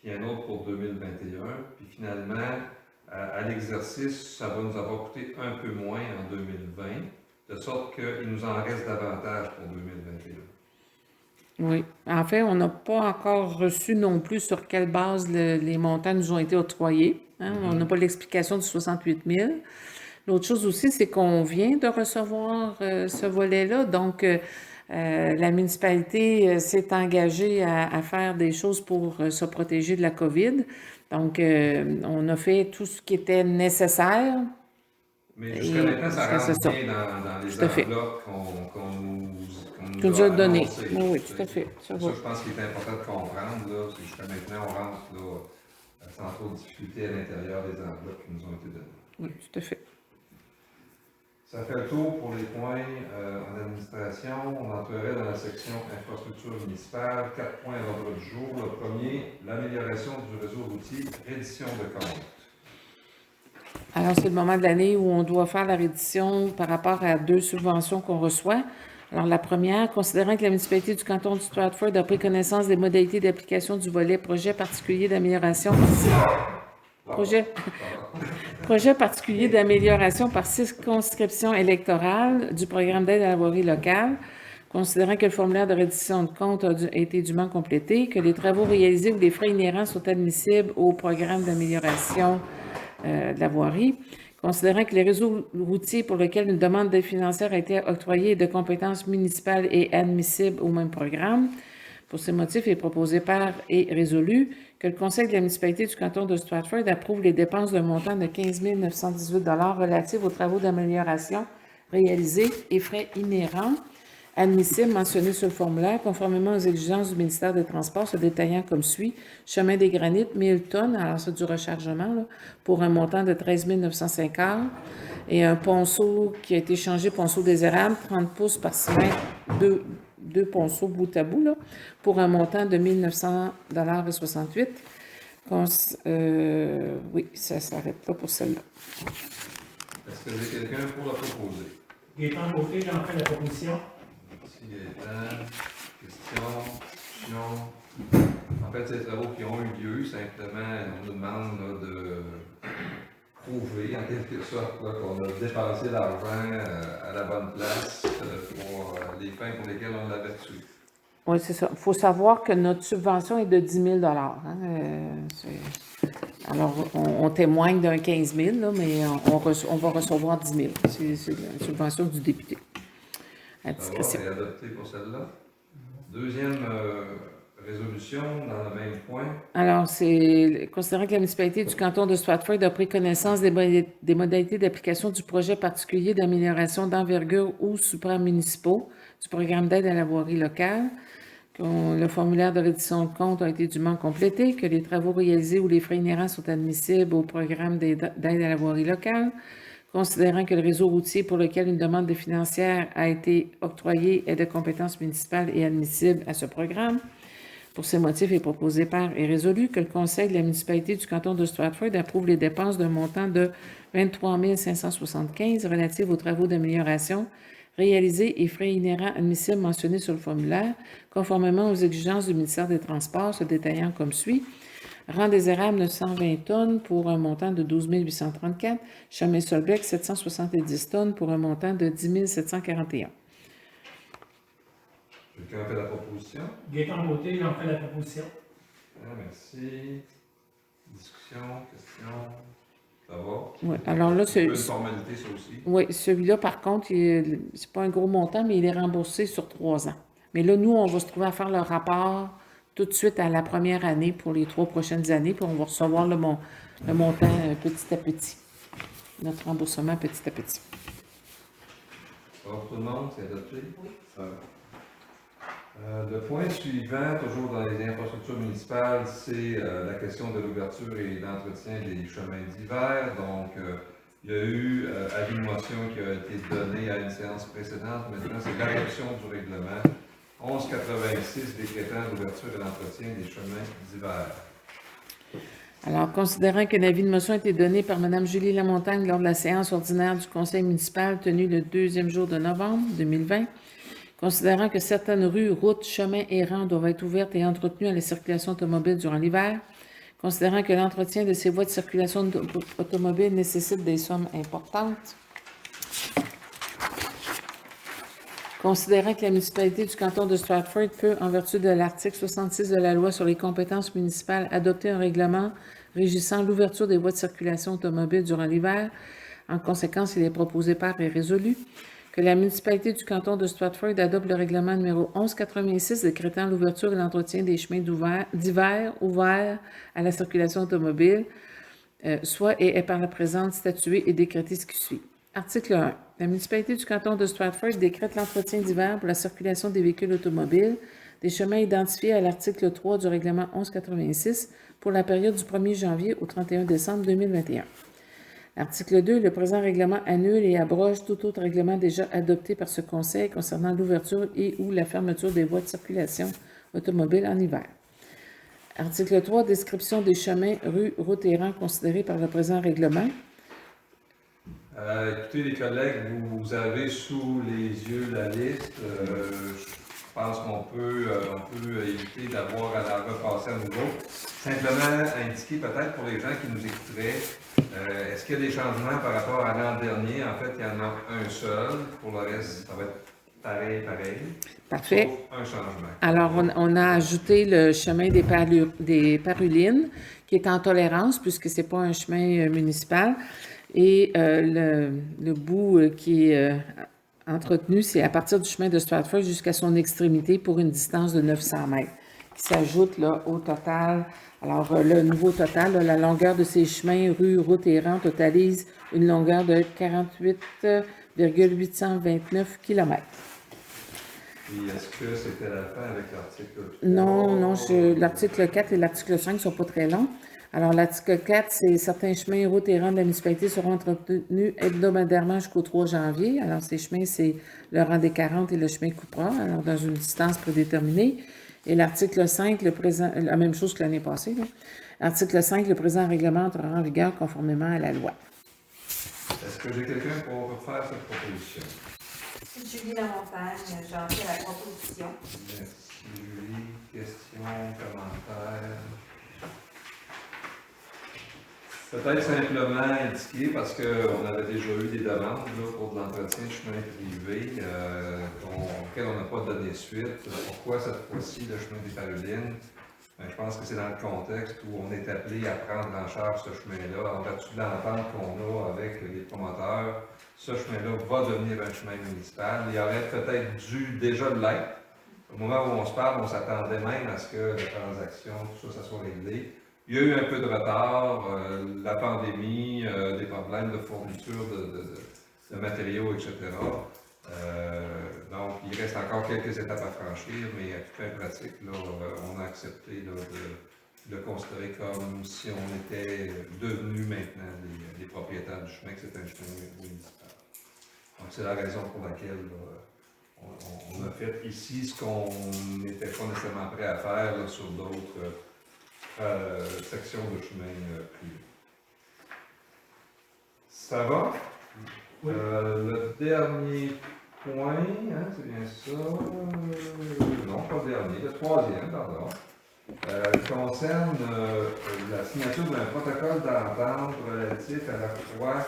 puis un autre pour 2021, puis finalement, à l'exercice, ça va nous avoir coûté un peu moins en 2020, de sorte qu'il nous en reste davantage pour 2021. Oui. En fait, on n'a pas encore reçu non plus sur quelle base les montants nous ont été octroyés. Hein? On n'a pas l'explication du 68 000. L'autre chose aussi, c'est qu'on vient de recevoir ce volet-là. Donc, la municipalité s'est engagée à faire des choses pour se protéger de la COVID. Donc, on a fait tout ce qui était nécessaire. Mais jusqu'à maintenant, ça rentre bien dans les enveloppes qu'on nous a données. Oui, oui, tout à fait. Ça, je pense qu'il est important de comprendre. Là, c'est jusqu'à maintenant, on rentre là, sans trop de difficulté à l'intérieur des enveloppes qui nous ont été données. Oui, tout à fait. Ça fait le tour pour les points en administration. On entrerait dans la section infrastructure municipale. 4 points à l'ordre du jour. Le premier, l'amélioration du réseau routier, reddition de compte. Alors, c'est le moment de l'année où on doit faire la reddition par rapport à 2 subventions qu'on reçoit. Alors, la première, considérant que la municipalité du canton du Stratford a pris connaissance des modalités d'application du volet projet particulier d'amélioration projet particulier d'amélioration par circonscription électorale du programme d'aide à la voirie locale, considérant que le formulaire de reddition de compte a été dûment complété, que les travaux réalisés ou les frais inhérents sont admissibles au programme d'amélioration de la voirie, considérant que les réseaux routiers pour lesquels une demande d'aide financière a été octroyée de compétences municipales est admissible au même programme. Pour ces motifs, est proposé par et résolu que le Conseil de la municipalité du canton de Stratford approuve les dépenses d'un montant de 15 918 relatives aux travaux d'amélioration réalisés et frais inhérents admissibles mentionnés sur le formulaire, conformément aux exigences du ministère des Transports, se détaillant comme suit. Chemin des Granites, 1000 tonnes, alors c'est du rechargement, là, pour un montant de 13 950 et un ponceau qui a été changé, ponceau désérable, 30 pouces par 6 mètres, deux ponceaux bout à bout, là, pour un montant de 1 900,68 $. Oui, ça s'arrête là pour celle-là. Est-ce que j'ai quelqu'un pour la proposer? Gaétan Côté, j'en fais la proposition. Merci Gaétan. Question? En fait, c'est des travaux qui ont eu lieu. Simplement, on nous demande là, de prouver, en quelque sorte, là, qu'on a dépensé l'argent à la bonne place pour les fins pour lesquelles on l'avait reçu. Oui, c'est ça. Il faut savoir que notre subvention est de 10 000 hein. Alors, on témoigne d'un 15 000, là, mais on va recevoir 10 000. C'est la subvention du député. À discrétion. C'est adopté pour celle-là. Deuxième résolution dans le même point. Alors, c'est considérant que la municipalité du canton de Stratford a pris connaissance des modalités d'application du projet particulier d'amélioration d'envergure ou supramunicipaux du programme d'aide à la voirie locale, que le formulaire de reddition de compte a été dûment complété, que les travaux réalisés ou les frais inhérents sont admissibles au programme d'aide à la voirie locale, considérant que le réseau routier pour lequel une demande de financière a été octroyée est de compétence municipale et admissible à ce programme. Pour ces motifs, est proposé par et résolu que le Conseil de la municipalité du canton de Stratford approuve les dépenses d'un montant de 23 575 relatives aux travaux d'amélioration réalisés et frais inhérents admissibles mentionnés sur le formulaire, conformément aux exigences du ministère des Transports, se détaillant comme suit. Rang des érables 920 tonnes pour un montant de 12 834. Chemin Solbec 770 tonnes pour un montant de 10 741. Quelqu'un fait la proposition? Gaétan Côté, j'en fais la proposition. Merci. Discussion, question. Ça va? Oui, alors là, C'est une formalité, ça aussi. Oui, celui-là, par contre, c'est pas un gros montant, mais il est remboursé sur 3 ans. Mais là, nous, on va se trouver à faire le rapport tout de suite à la première année pour les 3 prochaines années, puis on va recevoir le montant petit à petit. Notre remboursement petit à petit. Ça va pour tout le monde? C'est adopté? Oui. Ça va. Le point suivant, toujours dans les infrastructures municipales, c'est la question de l'ouverture et d'entretien des chemins d'hiver. Donc, il y a eu avis de motion qui a été donné à une séance précédente. Maintenant, c'est l'adoption du règlement 1186 décrétant l'ouverture et l'entretien des chemins d'hiver. Alors, considérant qu'un avis de motion a été donné par Mme Julie Lamontagne lors de la séance ordinaire du conseil municipal tenue le 2e jour de novembre 2020, considérant que certaines rues, routes, chemins errants doivent être ouvertes et entretenues à la circulation automobile durant l'hiver, considérant que l'entretien de ces voies de circulation automobile nécessite des sommes importantes, considérant que la municipalité du canton de Stratford peut, en vertu de l'article 66 de la loi sur les compétences municipales, adopter un règlement régissant l'ouverture des voies de circulation automobile durant l'hiver. En conséquence, il est proposé par et résolu que la municipalité du canton de Stratford adopte le règlement numéro 1186 décrétant l'ouverture et l'entretien des chemins d'hiver ouverts à la circulation automobile, soit et est par la présente statuée et décrété ce qui suit. Article 1. La municipalité du canton de Stratford décrète l'entretien d'hiver pour la circulation des véhicules automobiles des chemins identifiés à l'article 3 du règlement 1186 pour la période du 1er janvier au 31 décembre 2021. L'article 2, le présent règlement annule et abroge tout autre règlement déjà adopté par ce Conseil concernant l'ouverture et ou la fermeture des voies de circulation automobile en hiver. Article 3, description des chemins, rues, routes et rangs considérés par le présent règlement. Écoutez, les collègues, vous avez sous les yeux la liste. Je pense qu'on peut éviter d'avoir à la repasser à nouveau. Simplement indiquer peut-être pour les gens qui nous écouteraient, est-ce qu'il y a des changements par rapport à l'an dernier? En fait, il y en a un seul. Pour le reste, ça va être pareil, Parfait. sauf un changement. Alors, on a ajouté le chemin des Parulines, qui est en tolérance, puisque ce n'est pas un chemin municipal. Et le bout qui est entretenu, c'est à partir du chemin de Stratford jusqu'à son extrémité pour une distance de 900 mètres, qui s'ajoute là, au total. Alors, le nouveau total, là, la longueur de ces chemins, rues, routes et rangs, totalise une longueur de 48,829 km. Puis est-ce que c'était la fin avec l'article 3? Non, l'article 4 et l'article 5 ne sont pas très longs. Alors, l'article 4, c'est certains chemins, routes et rangs de la municipalité seront entretenus hebdomadairement jusqu'au 3 janvier. Alors, ces chemins, c'est le rang des 40 et le chemin Coupera, alors dans une distance prédéterminée. Et l'article 5, la même chose que l'année passée. Là. Article 5, le présent règlement entrera en vigueur conformément à la loi. Est-ce que j'ai quelqu'un pour faire cette proposition? Julie Lamontagne, j'en fais la proposition. Merci, Julie. Questions, commentaires? Peut-être simplement indiquer, parce qu'on avait déjà eu des demandes là, pour de l'entretien de chemin privé auxquelles on n'a pas donné suite. Pourquoi cette fois-ci le chemin des Parulines? Ben, je pense que c'est dans le contexte où on est appelé à prendre en charge ce chemin-là, en vertu de l'entente qu'on a avec les promoteurs. Ce chemin-là va devenir un chemin municipal. Il aurait peut-être dû déjà l'être. Au moment où on se parle, on s'attendait même à ce que la transaction, tout ça, ça soit réglé. Il y a eu un peu de retard, la pandémie, des problèmes de fourniture de matériaux, etc. Donc, il reste encore quelques étapes à franchir, mais à fin pratique, là, on a accepté là, de le considérer comme si on était devenu maintenant les propriétaires du chemin, que c'est un chemin municipal. Donc, c'est la raison pour laquelle là, on a fait ici ce qu'on n'était pas nécessairement prêt à faire là, sur d'autres sections de chemin privé. Ça va? Oui. Le dernier point, hein, c'est bien ça. Non, pas le dernier, le troisième, pardon. Concerne la signature d'un protocole d'entente relatif à l'octroi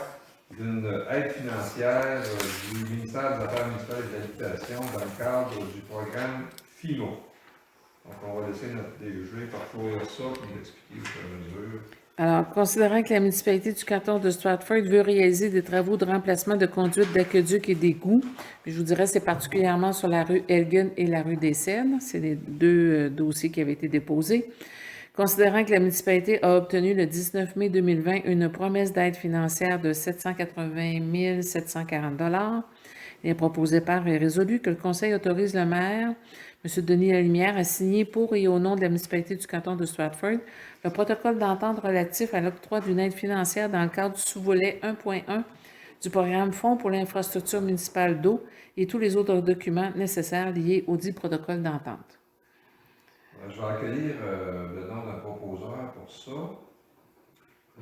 d'une aide financière du ministère des Affaires municipales et de l'Habitation dans le cadre du programme FIMO. Donc, on va laisser notre DG parcourir ça et nous expliquer au fur et à mesure. Alors, considérant que la municipalité du canton de Stratford veut réaliser des travaux de remplacement de conduites d'aqueduc et d'égouts, puis je vous dirais c'est particulièrement sur la rue Elgin et la rue des Seines, c'est les deux dossiers qui avaient été déposés. Considérant que la municipalité a obtenu le 19 mai 2020 une promesse d'aide financière de 780 740 $, il est proposé par et résolu que le Conseil autorise le maire, M. Denis Lalimière, a signé pour et au nom de la municipalité du canton de Stratford le protocole d'entente relatif à l'octroi d'une aide financière dans le cadre du sous-volet 1.1 du programme Fonds pour l'infrastructure municipale d'eau et tous les autres documents nécessaires liés au dit protocole d'entente. Je vais accueillir le nom d'un proposeur pour ça.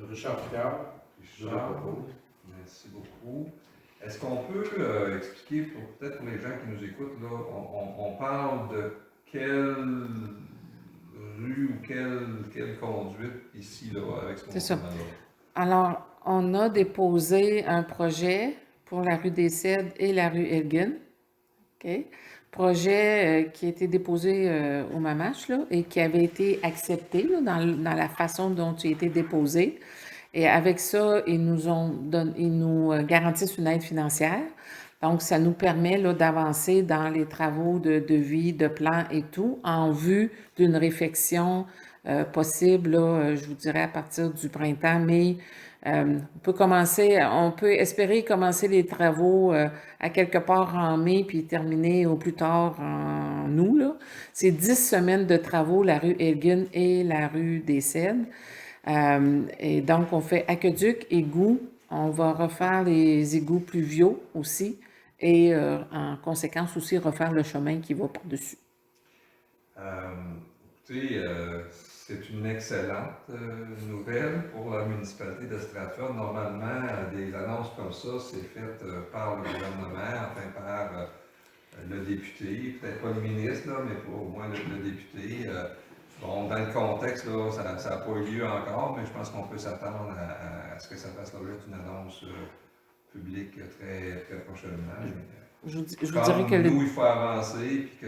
Richard Picard, je le propose. Merci beaucoup. Est-ce qu'on peut expliquer, peut-être pour les gens qui nous écoutent, là, on parle de quelle rue ou quelle conduite ici, là, avec ce montant-là? Alors, on a déposé un projet pour la rue des Cèdres et la rue Elgin. OK? Projet qui a été déposé au MAMACH là, et qui avait été accepté là, dans la façon dont il a été déposé. Et avec ça, ils nous garantissent une aide financière. Donc, ça nous permet là, d'avancer dans les travaux de devis, de plans et tout, en vue d'une réfection possible, là, je vous dirais, à partir du printemps, mais on peut espérer commencer les travaux à quelque part en mai, puis terminer au plus tard en août, là. C'est 10 semaines de travaux, la rue Elgin et la rue des Cèdres. Et donc, on fait aqueduc, égout. On va refaire les égouts pluviaux aussi et en conséquence aussi refaire le chemin qui va par-dessus. Écoutez, c'est une excellente nouvelle pour la municipalité de Stratford. Normalement, des annonces comme ça, c'est fait par le gouvernement, enfin par le député, peut-être pas le ministre, là, mais au moins le député. Bon, dans le contexte, là, ça n'a pas eu lieu encore, mais je pense qu'on peut s'attendre à ce que ça fasse l'objet d'une annonce publique très, très prochainement. je vous Comme dirais que nous, il faut avancer, puis qu'on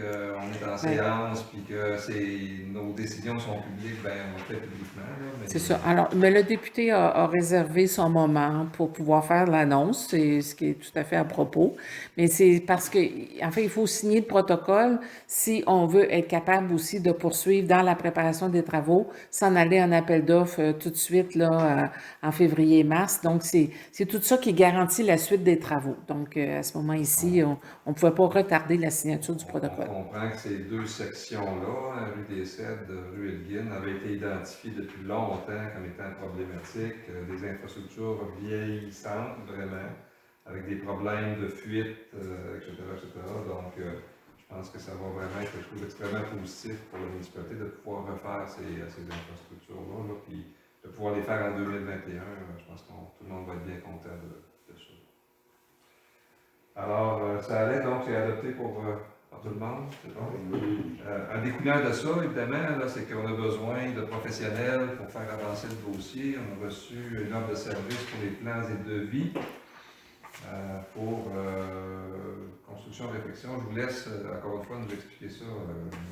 est en séance, puis que nos décisions sont publiques, ben on le fait publiquement. Là, mais c'est ça. Alors, mais le député a réservé son moment pour pouvoir faire l'annonce, c'est ce qui est tout à fait à propos. Mais c'est parce que, en fait, il faut signer le protocole si on veut être capable aussi de poursuivre dans la préparation des travaux, s'en aller en appel d'offres tout de suite là, en février-mars. Donc, c'est tout ça qui garantit la suite des travaux. Donc, à ce moment ici, on ne pouvait pas retarder la signature du protocole. On comprend que ces deux sections-là, rue des Cèdres, rue Elgin, avaient été identifiées depuis longtemps comme étant problématiques, des infrastructures vieillissantes, vraiment, avec des problèmes de fuite, etc., etc. Donc, je pense que ça va vraiment être quelque chose d'extrêmement positif pour la municipalité de pouvoir refaire ces infrastructures-là, là, puis de pouvoir les faire en 2021. Je pense que tout le monde va être bien content de ça. Alors, ça allait donc, c'est adopté pour tout le monde, c'est bon? Un découlant de ça, évidemment, là, c'est qu'on a besoin de professionnels pour faire avancer le dossier. On a reçu une offre de service pour les plans et devis pour construction-réflexion. Je vous laisse, encore une fois, nous expliquer ça,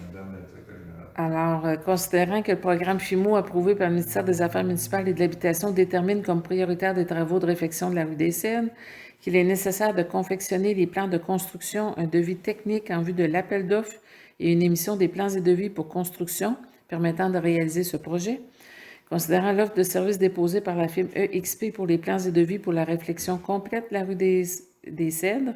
Madame la directrice générale. Alors, considérant que le programme FIMO approuvé par le ministère des Affaires municipales et de l'Habitation détermine comme prioritaire des travaux de réfection de la rue des Cèdres, qu'il est nécessaire de confectionner les plans de construction, un devis technique en vue de l'appel d'offres et une émission des plans et devis pour construction permettant de réaliser ce projet. Considérant l'offre de service déposée par la firme EXP pour les plans et devis pour la réflexion complète de la rue des Cèdres.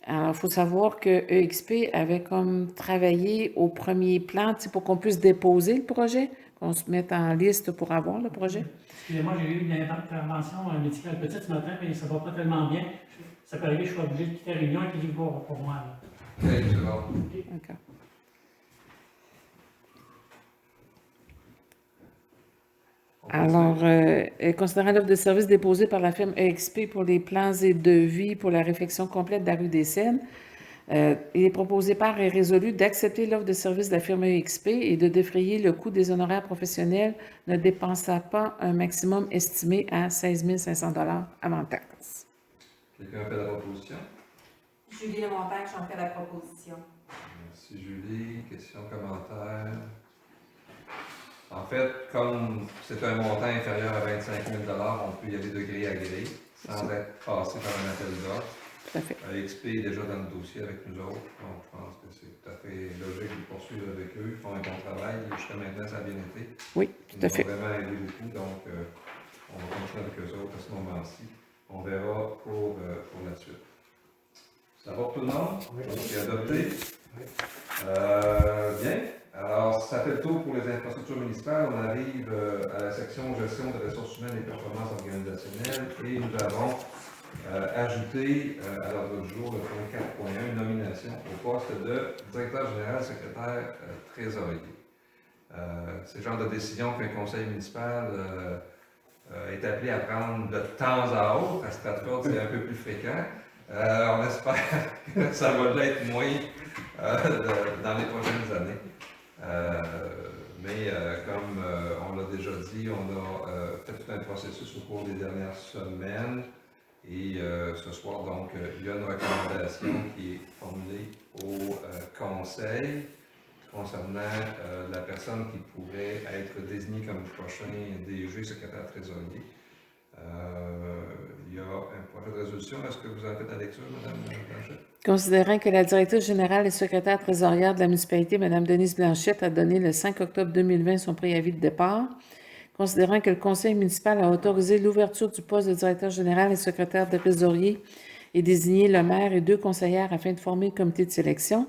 Alors, il faut savoir que EXP avait comme travaillé au premier plan pour qu'on puisse déposer le projet, qu'on se mette en liste pour avoir le projet. Excusez-moi, j'ai eu une intervention médicale petite ce matin, mais ça ne va pas tellement bien. Ça peut arriver que je sois obligé de quitter la réunion et qu'il y pour moi. Là. OK, c'est bon. D'accord. Alors, considérant l'offre de service déposée par la firme EXP pour les plans et devis pour la réfection complète de la rue des Cèdres, il est proposé par et résolu d'accepter l'offre de service de la firme EXP et de défrayer le coût des honoraires professionnels ne dépensant pas un maximum estimé à 16 500 $ avant taxe. Quelqu'un fait la proposition? Julie Lemontagne, j'en fais la proposition. Merci Julie. Questions, commentaires? En fait, comme c'est un montant inférieur à 25 000 $, on peut y aller de gré à gré, sans être passé par un appel d'offres. Tout à fait. EXP est déjà dans le dossier avec nous autres, donc je pense que c'est tout à fait logique de poursuivre avec eux. Ils font un bon travail. Jusqu'à maintenant, ça a bien été. Oui, tout à fait. Ils nous ont vraiment aidé beaucoup, donc on va continuer avec eux autres à ce moment-ci. On verra pour la suite. Ça va pour tout le monde? Oui. C'est adopté? Bien. Alors, ça fait le tour pour les infrastructures municipales. On arrive à la section gestion des ressources humaines et performances organisationnelles et nous avons ajouté à l'ordre du jour le point 4.1, une nomination au poste de directeur général, secrétaire, trésorier. C'est le genre de décision qu'un conseil municipal est appelé à prendre de temps à autre. À Stratford, c'est un peu plus fréquent. On espère que ça va l'être moins dans les prochaines années. Mais comme on l'a déjà dit, on a fait tout un processus au cours des dernières semaines et ce soir, donc, il y a une recommandation qui est formulée au conseil concernant la personne qui pourrait être désignée comme prochain DG, secrétaire trésorier. Il y a un projet de résolution. Est-ce que vous en faites la lecture, Mme Blanchette? Considérant que la directrice générale et secrétaire trésorière de la municipalité, Mme Denise Blanchette, a donné le 5 octobre 2020 son préavis de départ, considérant que le conseil municipal a autorisé l'ouverture du poste de directeur général et secrétaire trésorier et désigné le maire et 2 conseillères afin de former le comité de sélection,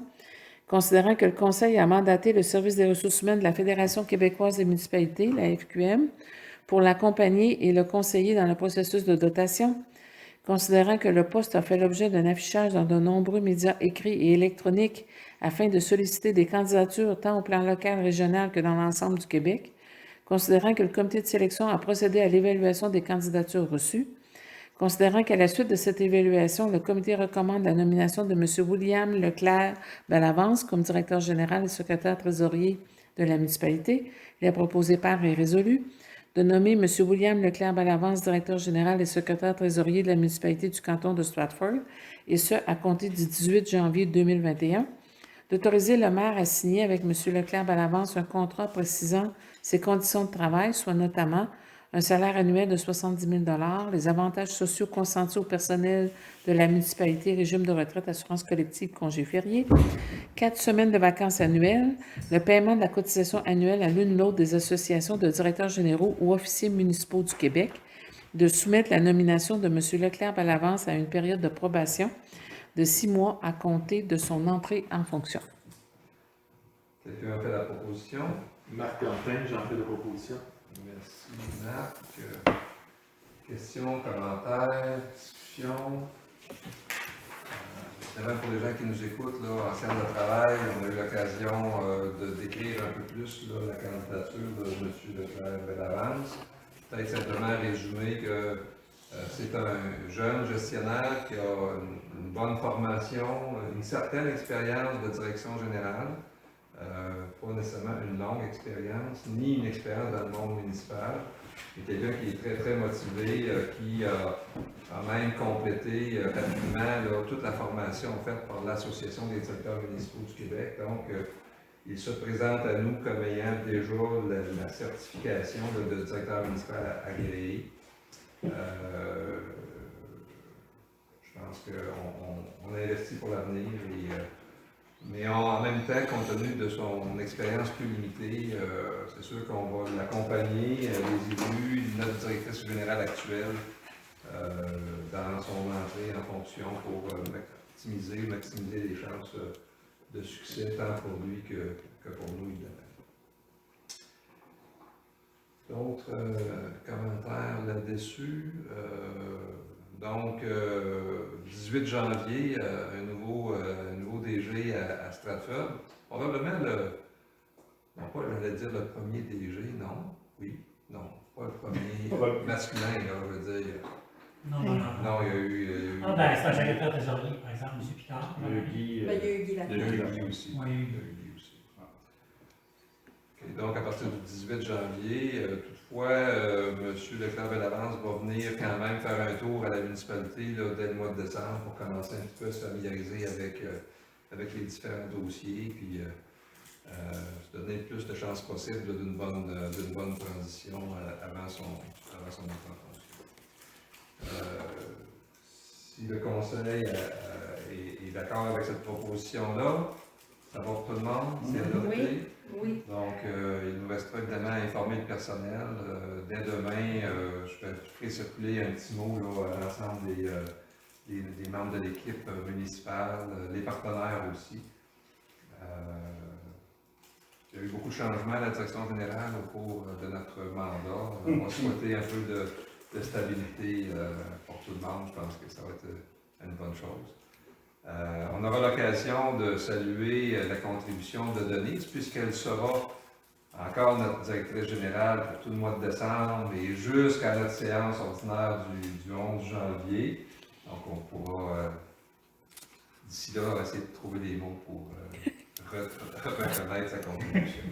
considérant que le conseil a mandaté le service des ressources humaines de la Fédération québécoise des municipalités, la FQM, pour l'accompagner et le conseiller dans le processus de dotation, considérant que le poste a fait l'objet d'un affichage dans de nombreux médias écrits et électroniques afin de solliciter des candidatures tant au plan local, régional que dans l'ensemble du Québec, considérant que le comité de sélection a procédé à l'évaluation des candidatures reçues, considérant qu'à la suite de cette évaluation, le comité recommande la nomination de M. William Leclerc Bellavance comme directeur général et secrétaire trésorier de la municipalité, il est proposé par et résolu, de nommer M. William Leclerc-Bellavance, directeur général et secrétaire trésorier de la municipalité du canton de Stratford, et ce, à compter du 18 janvier 2021, d'autoriser le maire à signer avec M. Leclerc-Bellavance un contrat précisant ses conditions de travail, soit notamment un salaire annuel de 70 000 $, les avantages sociaux consentis au personnel de la municipalité, régime de retraite, assurance collective, congés fériés, 4 semaines de vacances annuelles, le paiement de la cotisation annuelle à l'une ou l'autre des associations de directeurs généraux ou officiers municipaux du Québec, de soumettre la nomination de M. Leclerc-Bellavance à une période de probation de 6 mois à compter de son entrée en fonction. Quelqu'un a fait la proposition? Marc Quentin, j'en fais la proposition. Merci, Marc. Questions, commentaires, discussions? Évidemment, pour les gens qui nous écoutent, là, en séance de travail, on a eu l'occasion de décrire un peu plus là, la candidature de M. Leclerc-Bellavance. Peut-être simplement résumer que c'est un jeune gestionnaire qui a une bonne formation, une certaine expérience de direction générale, pas nécessairement une longue expérience, ni une expérience dans le monde municipal. C'est quelqu'un qui est très, très motivé, qui a même complété rapidement là, toute la formation faite par l'Association des directeurs municipaux du Québec. Donc, il se présente à nous comme ayant déjà la certification de directeur municipal agréé. Je pense qu'on a investi pour l'avenir, mais en même temps, compte tenu de son expérience plus limitée, c'est sûr qu'on va l'accompagner, les élus, notre directrice générale actuelle, dans son entrée en fonction pour maximiser les chances de succès, tant pour lui que pour nous, évidemment. D'autres commentaires là-dessus? Donc, 18 janvier, un nouveau DG à Stratford. Probablement non pas, j'allais dire le premier DG, non? Oui, non, pas le premier masculin, là, je veux dire. Non. Non, il y a eu... Ah, ben, c'est un secrétaire trésorier, par exemple, M. Picard. Le Guy, Ben, il y a eu Guy Il y a Lafleur. eu Guy aussi. Oui. Il y a eu Guy aussi. OK, donc, à partir du 18 janvier, toutefois, M. Leclerc-Bellavance va venir quand même faire un tour à la municipalité là, dès le mois de décembre pour commencer un petit peu à se familiariser avec les différents dossiers, puis se donner le plus de chances possible d'une bonne transition avant son entrée en fonction. Si le conseil est d'accord avec cette proposition-là, ça va pour tout le monde? C'est adopté? Oui. Donc, il nous restera évidemment à informer le personnel. Dès demain, je ferai circuler un petit mot là, à l'ensemble des membres de l'équipe municipale, les partenaires aussi. Il y a eu beaucoup de changements à la direction générale au cours de notre mandat. On va souhaiter un peu de stabilité pour tout le monde. Je pense que ça va être une bonne chose. On aura l'occasion de saluer la contribution de Denise, puisqu'elle sera encore notre directrice générale pour tout le mois de décembre et jusqu'à notre séance ordinaire du 11 janvier. Donc, on pourra, d'ici là, essayer de trouver des mots pour reconnaître sa contribution.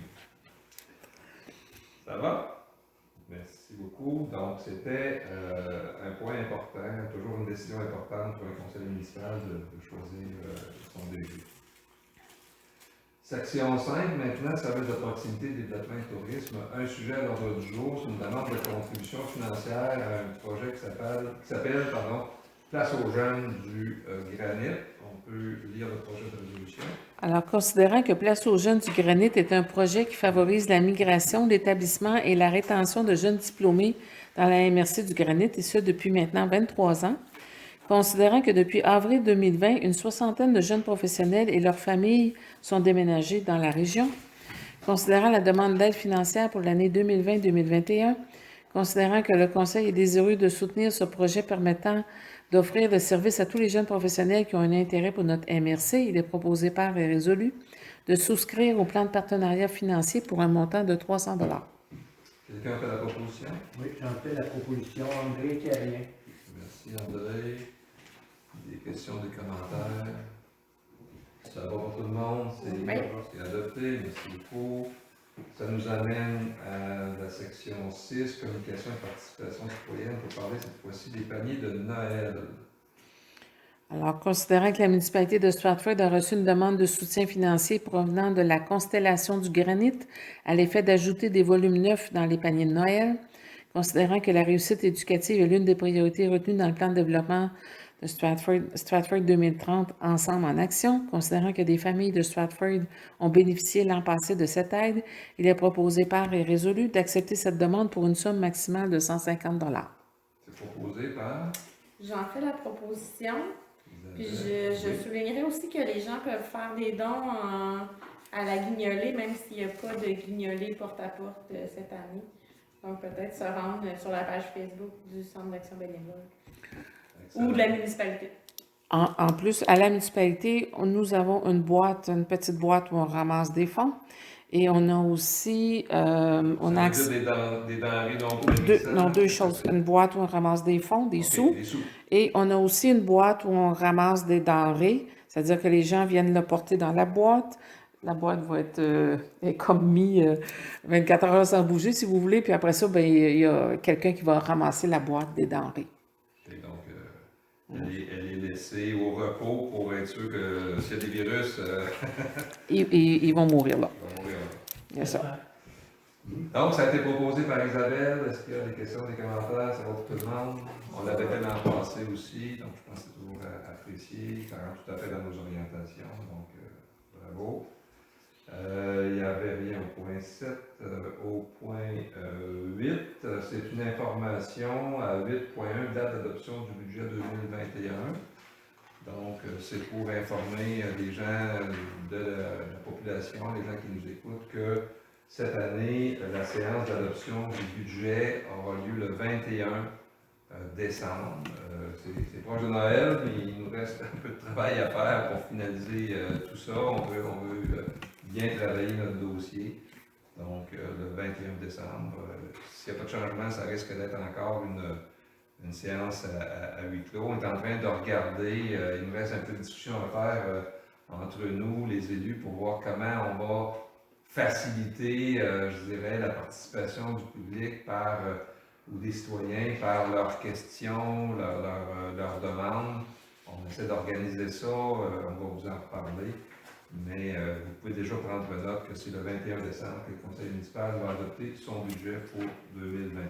Ça va? Merci beaucoup. Donc, c'était un point important, toujours une décision importante pour un conseil municipal de choisir son DG. Section 5, maintenant, service de proximité, développement et tourisme. Un sujet à l'ordre du jour, c'est une demande de contribution financière à un projet qui s'appelle Place aux jeunes du Granit. On peut lire le projet de résolution. Alors, considérant que Place aux jeunes du Granit est un projet qui favorise la migration, l'établissement et la rétention de jeunes diplômés dans la MRC du Granit, et ce depuis maintenant 23 ans, considérant que depuis avril 2020, une soixantaine de jeunes professionnels et leurs familles sont déménagés dans la région, considérant la demande d'aide financière pour l'année 2020-2021, considérant que le Conseil est désireux de soutenir ce projet permettant d'offrir le service à tous les jeunes professionnels qui ont un intérêt pour notre MRC, il est proposé par et résolu de souscrire au plan de partenariat financier pour un montant de 300 $. Quelqu'un fait la proposition? Oui, j'en fais la proposition. André Carrien. Merci André. Des questions, des commentaires? Ça va pour tout le monde? C'est adopté. Merci beaucoup. Ça nous amène à la section 6, communication et participation citoyenne, pour parler cette fois-ci des paniers de Noël. Alors, considérant que la municipalité de Stratford a reçu une demande de soutien financier provenant de la Constellation du Granit à l'effet d'ajouter des volumes neufs dans les paniers de Noël, considérant que la réussite éducative est l'une des priorités retenues dans le plan de développement de Stratford 2030 Ensemble en action, considérant que des familles de Stratford ont bénéficié l'an passé de cette aide, il est proposé par et résolu d'accepter cette demande pour une somme maximale de 150 $. C'est proposé par J'en fais la proposition. Puis Isabelle. je soulignerai aussi que les gens peuvent faire des dons à la guignolée, même s'il n'y a pas de guignolée porte-à-porte cette année. Donc peut-être se rendre sur la page Facebook du Centre d'action bénévole ou de la municipalité. En plus, à la municipalité, nous avons une petite boîte où on ramasse des fonds. Et on a aussi, on a Ça veut dire des denrées non deux choses. Une boîte où on ramasse des fonds, des Ok, sous. des sous. Et on a aussi une boîte où on ramasse des denrées. C'est-à-dire que les gens viennent le porter dans la boîte. La boîte va être est comme mis 24 heures sans bouger, si vous voulez. Puis après ça, ben, il y a quelqu'un qui va ramasser la boîte des denrées. Et donc, elle est laissée au repos pour être sûr que s'il y a des virus, Ils vont mourir là. ils vont mourir. Il y a ça. Donc, ça a été proposé par Isabelle. Est-ce qu'il y a des questions, des commentaires? Ça va pour tout le monde. On l'avait fait l'an passé aussi, donc je pense que c'est toujours apprécié. Ça rentre tout à fait dans nos orientations, donc bravo. Il n'y avait rien au point 7. Au point 8, c'est une information à 8.1, date d'adoption du budget 2021. Donc, c'est pour informer les gens de la population, les gens qui nous écoutent, que cette année, la séance d'adoption du budget aura lieu le 21 décembre. C'est proche de Noël, mais il nous reste un peu de travail à faire pour finaliser tout ça. On veut bien travailler notre dossier. Donc, le 21 décembre, s'il n'y a pas de changement, ça risque d'être encore une séance à huis clos. On est en train de regarder, il nous reste un peu de discussion à faire entre nous, les élus, pour voir comment on va faciliter, je dirais, la participation du public ou des citoyens par leurs questions, leurs demandes. On essaie d'organiser ça, on va vous en reparler. Mais vous pouvez déjà prendre note que c'est le 21 décembre que le conseil municipal va adopter son budget pour 2021.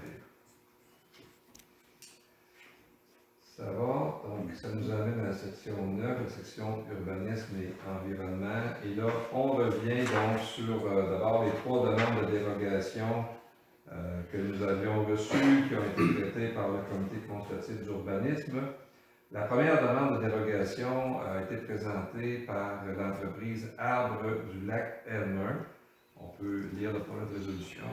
Ça va, donc ça nous amène à la section 9, la section urbanisme et environnement. Et là, on revient donc sur d'abord les 3 demandes de dérogation que nous avions reçues, qui ont été traitées par le comité consultatif d'urbanisme. La première demande de dérogation a été présentée par l'entreprise Arbre du lac Elmer. On peut lire le projet de résolution.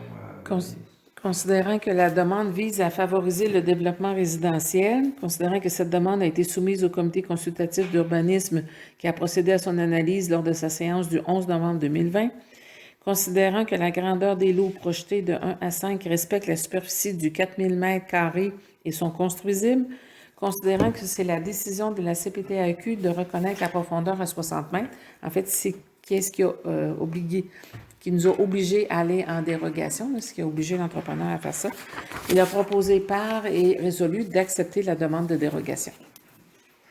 Considérant que la demande vise à favoriser le développement résidentiel, considérant que cette demande a été soumise au comité consultatif d'urbanisme qui a procédé à son analyse lors de sa séance du 11 novembre 2020, considérant que la grandeur des lots projetés de 1 à 5 respecte la superficie du 4000 m² et sont construisibles, considérant que c'est la décision de la CPTAQ de reconnaître la profondeur à 60 mètres. En fait, c'est qu'est-ce qui nous a obligés à aller en dérogation, ce qui a obligé l'entrepreneur à faire ça. Il a proposé par et résolu d'accepter la demande de dérogation.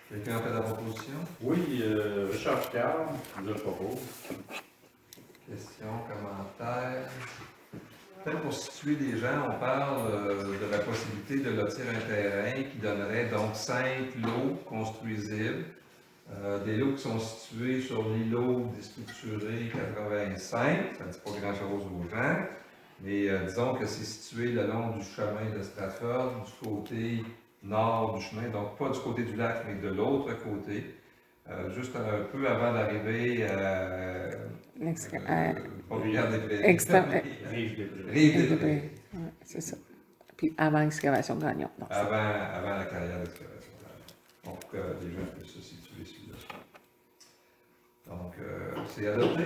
Quelqu'un a fait la proposition? Oui, Richard Picard, je le propose. Questions, commentaires? Peut-être pour situer les gens, on parle de la possibilité de lotir un terrain qui donnerait donc 5 lots construisibles. Des lots qui sont situés sur l'îlot déstructuré 85, ça ne dit pas grand-chose aux gens, mais disons que c'est situé le long du chemin de Stratford, du côté nord du chemin, donc pas du côté du lac, mais de l'autre côté, juste un peu avant d'arriver à Rive-des-Prairies. C'est ça. Puis avant l'excavation de Gagnon. Avant la carrière d'excavation. Donc, les gens peuvent se situer sur le sol. Donc, c'est adopté.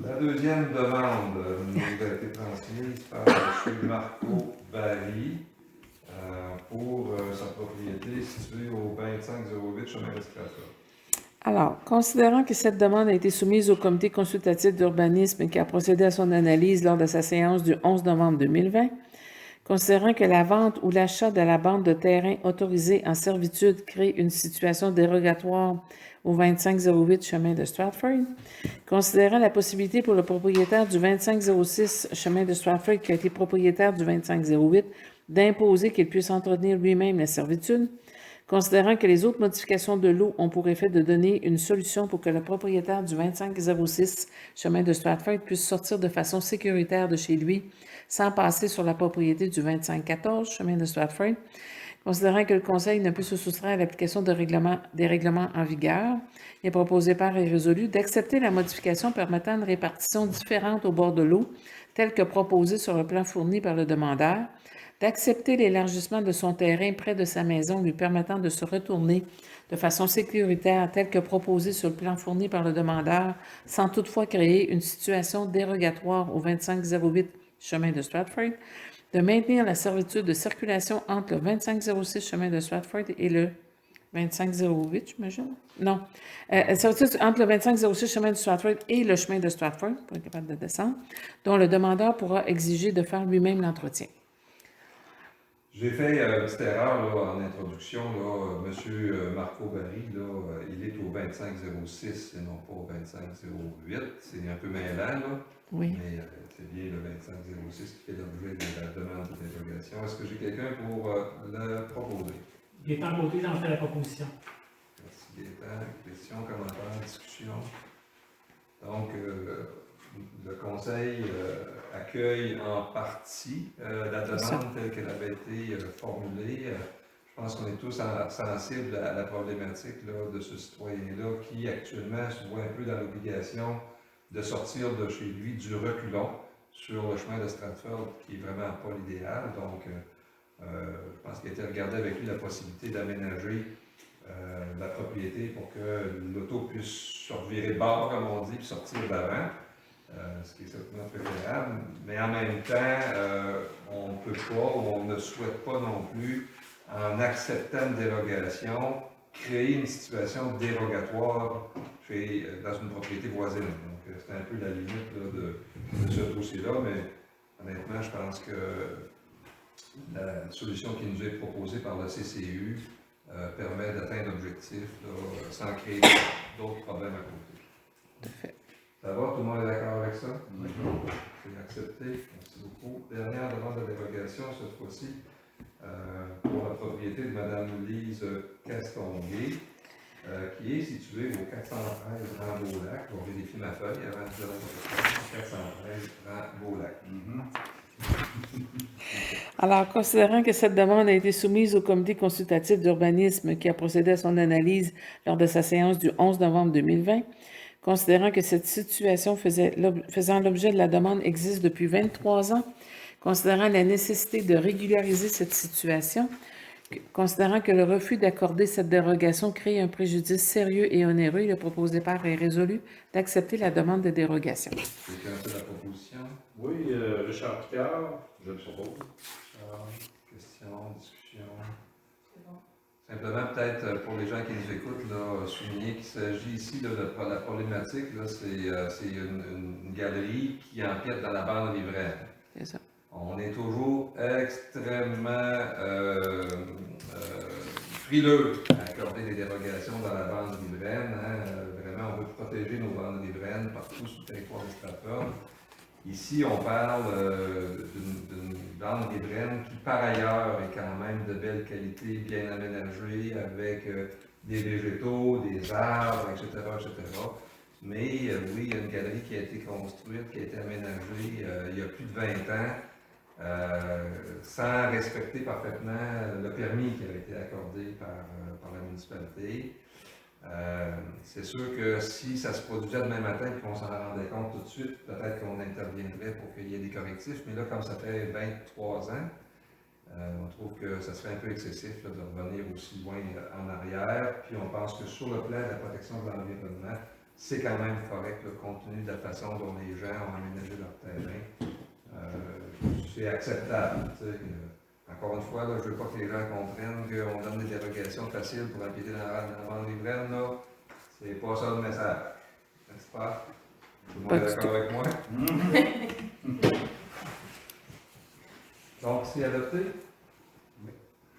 La deuxième demande nous a été transmise par M. Marco Barry pour sa propriété située au 2508 chemin de Stratford. Alors, considérant que cette demande a été soumise au comité consultatif d'urbanisme qui a procédé à son analyse lors de sa séance du 11 novembre 2020, considérant que la vente ou l'achat de la bande de terrain autorisée en servitude crée une situation dérogatoire au 2508 chemin de Stratford, considérant la possibilité pour le propriétaire du 2506 chemin de Stratford qui a été propriétaire du 2508 d'imposer qu'il puisse entretenir lui-même la servitude, considérant que les autres modifications de l'eau ont pour effet de donner une solution pour que le propriétaire du 2506 chemin de Stratford puisse sortir de façon sécuritaire de chez lui sans passer sur la propriété du 2514 chemin de Stratford, considérant que le Conseil ne peut se soustraire à l'application des règlements en vigueur, il est proposé par et résolu d'accepter la modification permettant une répartition différente au bord de l'eau, telle que proposée sur le plan fourni par le demandeur, d'accepter l'élargissement de son terrain près de sa maison lui permettant de se retourner de façon sécuritaire telle que proposée sur le plan fourni par le demandeur, sans toutefois créer une situation dérogatoire au 2508 chemin de Stratford, de maintenir la servitude de circulation entre le 2506 chemin de Stratford et le 2508, j'imagine? Non. La servitude entre le 2506 chemin de Stratford et le chemin de Stratford, pour être capable de descendre, dont le demandeur pourra exiger de faire lui-même l'entretien. J'ai fait une petite erreur là, en introduction. Là, Monsieur Marco Barry, là, il est au 2506 et non pas au 2508. C'est un peu mêlant, là, Oui. mais c'est bien le 2506 qui fait l'objet de la demande de dérogation. Est-ce que j'ai quelqu'un pour le proposer? Gaétan Côté, j'en fais la proposition. Merci Gaétan. Questions, commentaires, discussions? Donc, le Conseil accueille en partie la demande telle qu'elle avait été formulée. Je pense qu'on est tous sensibles à la problématique là, de ce citoyen-là qui actuellement se voit un peu dans l'obligation de sortir de chez lui du reculon sur le chemin de Stratford, qui est vraiment pas l'idéal. Donc, je pense qu'il a été regardé avec lui la possibilité d'aménager la propriété pour que l'auto puisse se revirer bord, comme on dit, puis sortir d'avant. Ce qui est certainement préférable, mais en même temps, on ne peut pas ou on ne souhaite pas non plus, en acceptant une dérogation, créer une situation dérogatoire dans une propriété voisine. Donc, c'est un peu la limite là, de ce dossier-là, mais honnêtement, je pense que la solution qui nous est proposée par le CCU permet d'atteindre l'objectif sans créer d'autres problèmes à côté. Tout à fait. Ça va, tout le monde est d'accord avec ça? D'accord. C'est accepté. Merci beaucoup. Dernière demande de dérogation, cette fois-ci, pour la propriété de Mme Lise Castonguay, qui est située au 413 rang Beaulac. On vérifie ma feuille avant de dire la question. 413 rang Beaulac. Alors, considérant que cette demande a été soumise au comité consultatif d'urbanisme qui a procédé à son analyse lors de sa séance du 11 novembre 2020, considérant que cette situation faisant l'objet de la demande existe depuis 23 ans, considérant la nécessité de régulariser cette situation, considérant que le refus d'accorder cette dérogation crée un préjudice sérieux et onéreux, il est proposé par et résolu d'accepter la demande de dérogation. Quelqu'un fait la proposition? Oui, Richard Picard, je le propose. Questions, discussions? Simplement, peut-être pour les gens qui nous écoutent, là, souligner qu'il s'agit ici là, de la problématique, c'est une galerie qui empiète dans la bande riveraine. C'est ça. On est toujours extrêmement frileux à accorder des dérogations dans la bande riveraine. Hein. Vraiment, on veut protéger nos bandes riveraines partout sur le territoire de Stratford. Ici, on parle d'une bande riveraine qui, par ailleurs, est quand même de belle qualité, bien aménagée, avec des végétaux, des arbres, etc., etc. Mais oui, il y a une galerie qui a été construite, qui a été aménagée il y a plus de 20 ans, sans respecter parfaitement le permis qui avait été accordé par la municipalité. C'est sûr que si ça se produisait demain matin et qu'on s'en rendait compte tout de suite, peut-être qu'on interviendrait pour qu'il y ait des correctifs, mais là, comme ça fait 23 ans, on trouve que ça serait un peu excessif là, de revenir aussi loin en arrière, puis on pense que sur le plan de la protection de l'environnement, c'est quand même correct, là, compte tenu de la façon dont les gens ont aménagé leur terrain. C'est acceptable. Encore une fois, là, je ne veux pas que les gens comprennent qu'on donne des dérogations faciles pour empiéter dans la bande riveraine. C'est pas ça le message. N'est-ce pas? Tout le Pas monde est du d'accord avec moi? Donc, c'est adopté?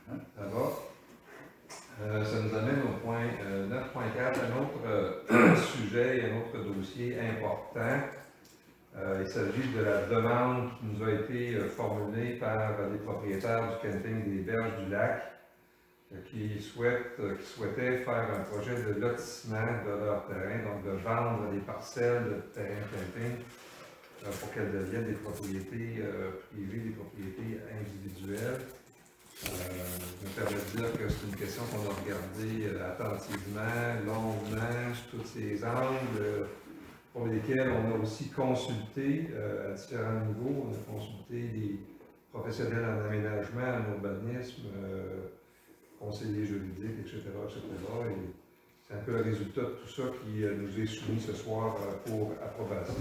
Ça va. Ça nous amène au point 9.4, un autre sujet, un autre dossier important. Il s'agit de la demande qui nous a été formulée par les propriétaires du camping des Berges du Lac qui souhaitaient faire un projet de lotissement de leur terrain, donc de vendre des parcelles de terrain camping pour qu'elles deviennent des propriétés privées, des propriétés individuelles. Je me permets de dire que c'est une question qu'on a regardée attentivement, longuement, sur tous ces angles, pour lesquels on a aussi consulté à différents niveaux. On a consulté des professionnels en aménagement, en urbanisme, conseillers juridiques, etc., etc. Et c'est un peu le résultat de tout ça qui nous est soumis ce soir pour approbation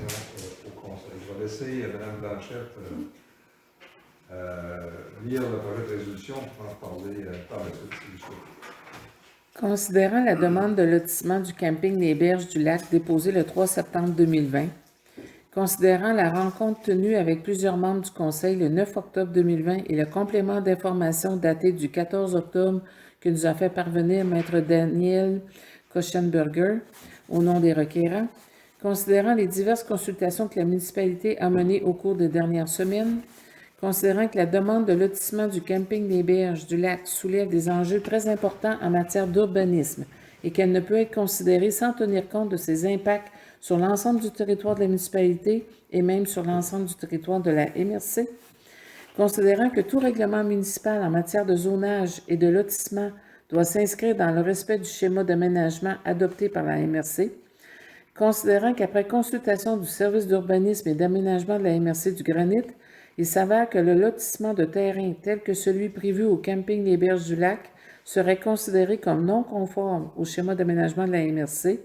au Conseil. Je vais laisser Mme Blanchette lire le projet de résolution pour en parler par la suite, si vous souhaitez. Considérant la demande de lotissement du camping Les Berges du Lac déposée le 3 septembre 2020, considérant la rencontre tenue avec plusieurs membres du Conseil le 9 octobre 2020 et le complément d'information daté du 14 octobre que nous a fait parvenir Maître Daniel Koschenberger au nom des requérants, considérant les diverses consultations que la municipalité a menées au cours des dernières semaines, considérant que la demande de lotissement du camping des Berges du Lac soulève des enjeux très importants en matière d'urbanisme et qu'elle ne peut être considérée sans tenir compte de ses impacts sur l'ensemble du territoire de la municipalité et même sur l'ensemble du territoire de la MRC, considérant que tout règlement municipal en matière de zonage et de lotissement doit s'inscrire dans le respect du schéma d'aménagement adopté par la MRC, considérant qu'après consultation du service d'urbanisme et d'aménagement de la MRC du Granit, il s'avère que le lotissement de terrain tel que celui prévu au camping Les Berges du Lac serait considéré comme non conforme au schéma d'aménagement de la MRC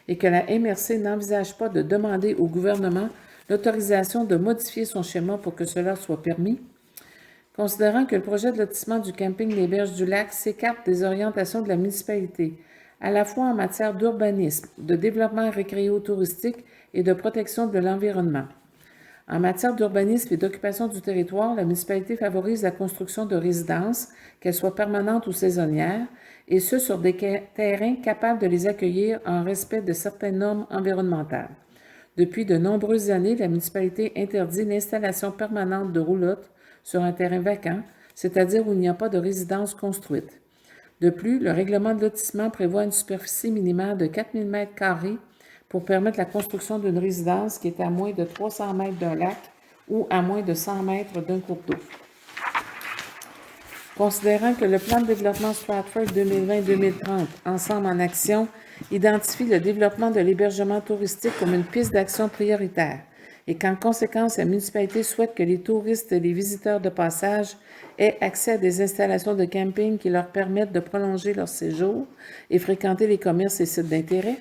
et que la MRC n'envisage pas de demander au gouvernement l'autorisation de modifier son schéma pour que cela soit permis, considérant que le projet de lotissement du camping Les Berges du Lac s'écarte des orientations de la municipalité, à la fois en matière d'urbanisme, de développement récréo-touristique et de protection de l'environnement. En matière d'urbanisme et d'occupation du territoire, la municipalité favorise la construction de résidences, qu'elles soient permanentes ou saisonnières, et ce sur des terrains capables de les accueillir en respect de certaines normes environnementales. Depuis de nombreuses années, la municipalité interdit l'installation permanente de roulottes sur un terrain vacant, c'est-à-dire où il n'y a pas de résidence construite. De plus, le règlement de lotissement prévoit une superficie minimale de 4000 m² pour permettre la construction d'une résidence qui est à moins de 300 mètres d'un lac ou à moins de 100 mètres d'un cours d'eau. Considérant que le plan de développement Stratford 2020-2030, Ensemble en action, identifie le développement de l'hébergement touristique comme une piste d'action prioritaire et qu'en conséquence, la municipalité souhaite que les touristes et les visiteurs de passage aient accès à des installations de camping qui leur permettent de prolonger leur séjour et fréquenter les commerces et sites d'intérêt,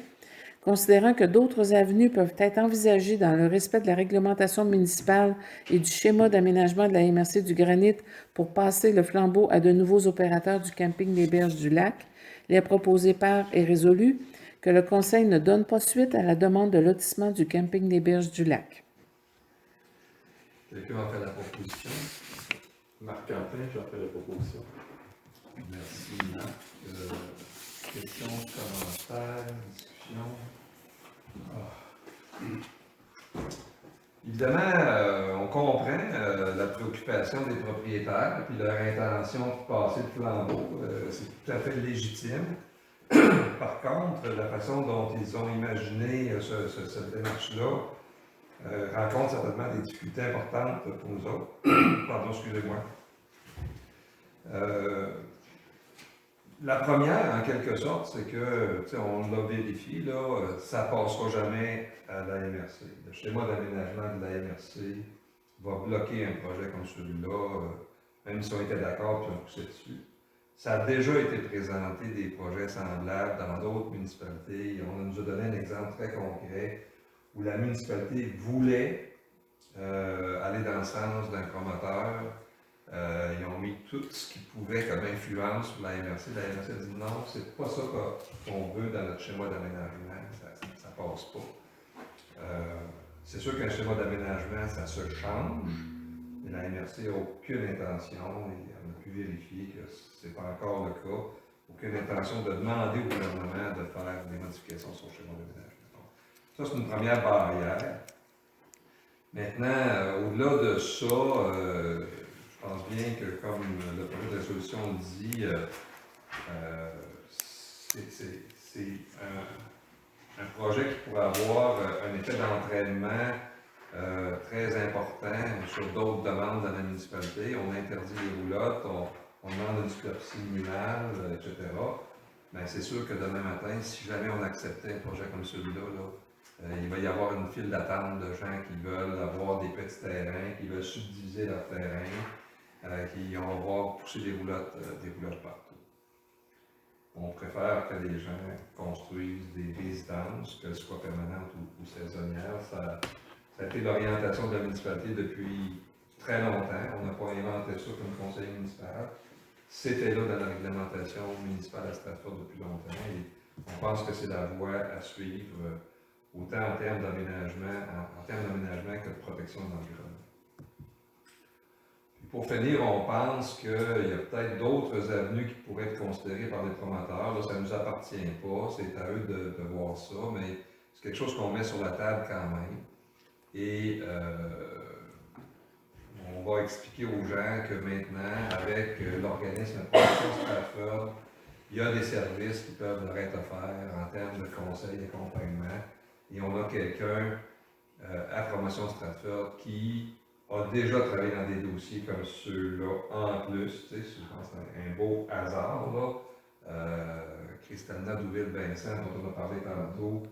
considérant que d'autres avenues peuvent être envisagées dans le respect de la réglementation municipale et du schéma d'aménagement de la MRC du Granit pour passer le flambeau à de nouveaux opérateurs du camping des Berges du Lac, il est proposé par et résolu que le Conseil ne donne pas suite à la demande de lotissement du camping des Berges du Lac. Quelqu'un a fait la proposition? Marc-Quentin, j'ai fait la proposition. Merci, Marc. Questions, commentaires, discussions? Évidemment, on comprend la préoccupation des propriétaires et leur intention de passer le flambeau. C'est tout à fait légitime. Par contre, la façon dont ils ont imaginé cette démarche-là rencontre certainement des difficultés importantes pour nous autres. Pardon, excusez-moi. La première, en quelque sorte, c'est que, on l'a vérifié, là, ça ne passera jamais à la MRC. Le schéma d'aménagement de la MRC va bloquer un projet comme celui-là, même si on était d'accord et on poussait dessus. Ça a déjà été présenté des projets semblables dans d'autres municipalités. On nous a donné un exemple très concret où la municipalité voulait aller dans le sens d'un promoteur Ils ont mis tout ce qu'ils pouvaient comme influence sur la MRC. La MRC a dit non, c'est pas ça qu'on veut dans notre schéma d'aménagement, ça passe pas. C'est sûr qu'un schéma d'aménagement, ça se change, mais la MRC n'a aucune intention, et on a pu vérifier que ce n'est pas encore le cas, aucune intention de demander au gouvernement de faire des modifications sur le schéma d'aménagement. Ça, c'est une première barrière. Maintenant, au-delà de ça, je pense bien que, comme le projet de résolution le dit, c'est un projet qui pourrait avoir un effet d'entraînement très important sur d'autres demandes dans la municipalité. On interdit les roulottes, on demande une superficie minimale, etc. Mais c'est sûr que demain matin, si jamais on acceptait un projet comme celui-là, il va y avoir une file d'attente de gens qui veulent avoir des petits terrains, qui veulent subdiviser leur terrain, qui vont voir pousser des roulottes partout. On préfère que les gens construisent des résidences, qu'elles soient permanentes ou saisonnières. Ça a été l'orientation de la municipalité depuis très longtemps. On n'a pas inventé ça comme conseil municipal. C'était là dans la réglementation municipale à Stratford depuis longtemps et on pense que c'est la voie à suivre, autant en termes d'aménagement, que de protection de l'environnement. Pour finir, on pense qu'il y a peut-être d'autres avenues qui pourraient être considérées par les promoteurs. Là, ça ne nous appartient pas, c'est à eux de voir ça, mais c'est quelque chose qu'on met sur la table quand même. Et on va expliquer aux gens que maintenant, avec l'organisme de protection Stratford, il y a des services qui peuvent leur être offerts en termes de conseils, d'accompagnement. Et on a quelqu'un à Promotion Stratford qui a déjà travaillé dans des dossiers comme ceux-là en plus. Tu sais, je pense que c'est un beau hasard, là. Christalina Douville-Vincent, dont on a parlé tantôt,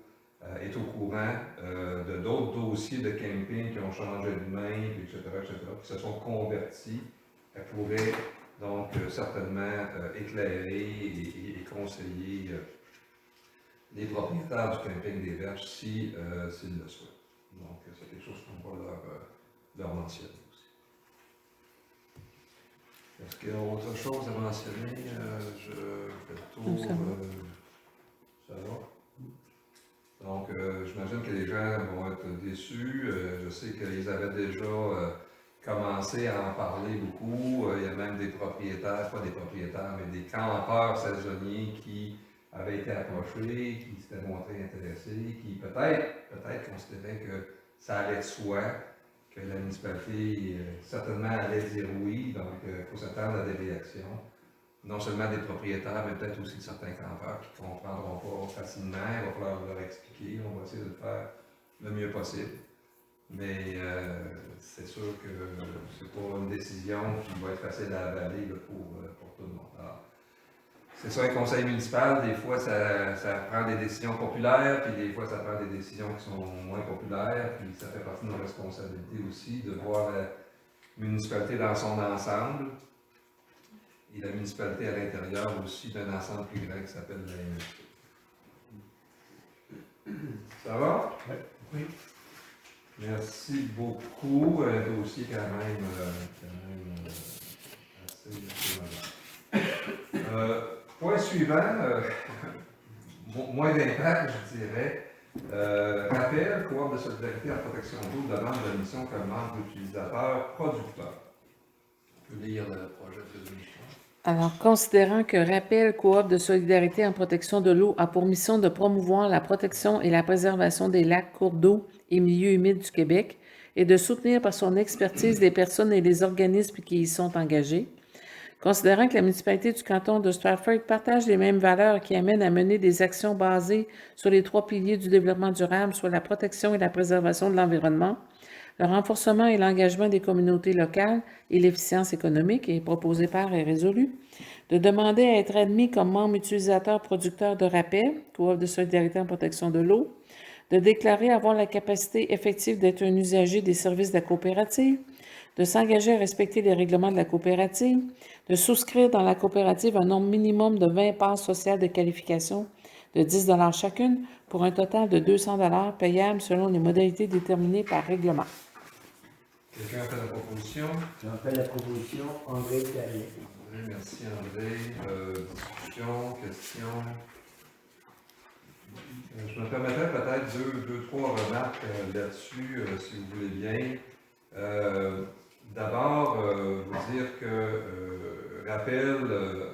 est au courant de d'autres dossiers de camping qui ont changé de main, etc., qui se sont convertis. Elle pourrait donc certainement éclairer et conseiller les propriétaires du camping des Verges s'ils le souhaitent. Donc, c'est quelque chose qu'on va leur mentionner aussi. Est-ce qu'il y a autre chose à mentionner? Je fais le tour. Ça va? Donc, j'imagine que les gens vont être déçus. Je sais qu'ils avaient déjà commencé à en parler beaucoup. Il y a même des propriétaires, pas des propriétaires, mais des campeurs saisonniers qui avaient été approchés, qui s'étaient montrés intéressés, qui peut-être considéraient que ça allait de soi, que la municipalité certainement allait dire oui. Donc, il faut s'attendre à des réactions. Non seulement des propriétaires, mais peut-être aussi de certains campeurs qui ne comprendront pas facilement. Il va falloir leur expliquer. On va essayer de le faire le mieux possible. Mais c'est sûr que c'est pas une décision qui va être facile à avaler pour tout le monde. Alors, c'est ça, un conseil municipal, des fois ça prend des décisions populaires, puis des fois ça prend des décisions qui sont moins populaires, puis ça fait partie de nos responsabilités aussi de voir la municipalité dans son ensemble. Et la municipalité à l'intérieur aussi d'un ensemble plus grand qui s'appelle la MRC. Ça va? Oui. Merci beaucoup. Un dossier quand même assez malade. Point suivant, moins d'impact, je dirais. Rappel, Coop de solidarité en protection d'eau demande la mission comme membre d'utilisateur producteur. On peut lire le projet de résolution. Alors, considérant que Rappel Coop de solidarité en protection de l'eau a pour mission de promouvoir la protection et la préservation des lacs, cours d'eau et milieux humides du Québec et de soutenir par son expertise les personnes et les organismes qui y sont engagés, considérant que la municipalité du canton de Stratford partage les mêmes valeurs qui amènent à mener des actions basées sur les 3 piliers du développement durable, soit la protection et la préservation de l'environnement, le renforcement et l'engagement des communautés locales et l'efficience économique est proposé par et résolu. De demander à être admis comme membre utilisateur producteur de Rappel, Coop de solidarité en protection de l'eau. De déclarer avoir la capacité effective d'être un usager des services de la coopérative. De s'engager à respecter les règlements de la coopérative. De souscrire dans la coopérative un nombre minimum de 20 parts sociales de qualification de 10 $ chacune pour un total de 200 $ payables selon les modalités déterminées par règlement. Quelqu'un fait la proposition? J'en fais la proposition, André Carrier. Merci André. Discussion, question. Je me permettrais peut-être deux, trois remarques là-dessus, si vous voulez bien. D'abord, vous dire que Rappel,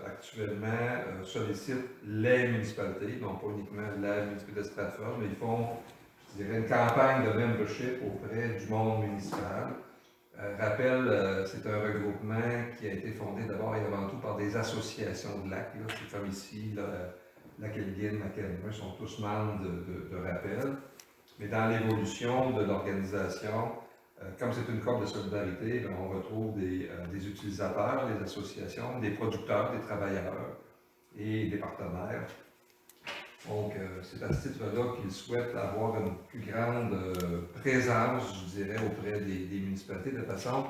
actuellement, sollicite les municipalités, non pas uniquement la municipalité de Stratford, mais ils font, je dirais, une campagne de membership auprès du monde municipal. Rappel, c'est un regroupement qui a été fondé d'abord et avant tout par des associations de lacs. C'est comme ici, là, Lac Elgin, Lac Elmer sont tous membres de Rappel. Mais dans l'évolution de l'organisation, comme c'est une corps de solidarité, là, on retrouve des utilisateurs, des associations, des producteurs, des travailleurs et des partenaires. Donc, c'est à ce titre-là qu'ils souhaitent avoir une plus grande présence, je dirais, auprès des municipalités, de façon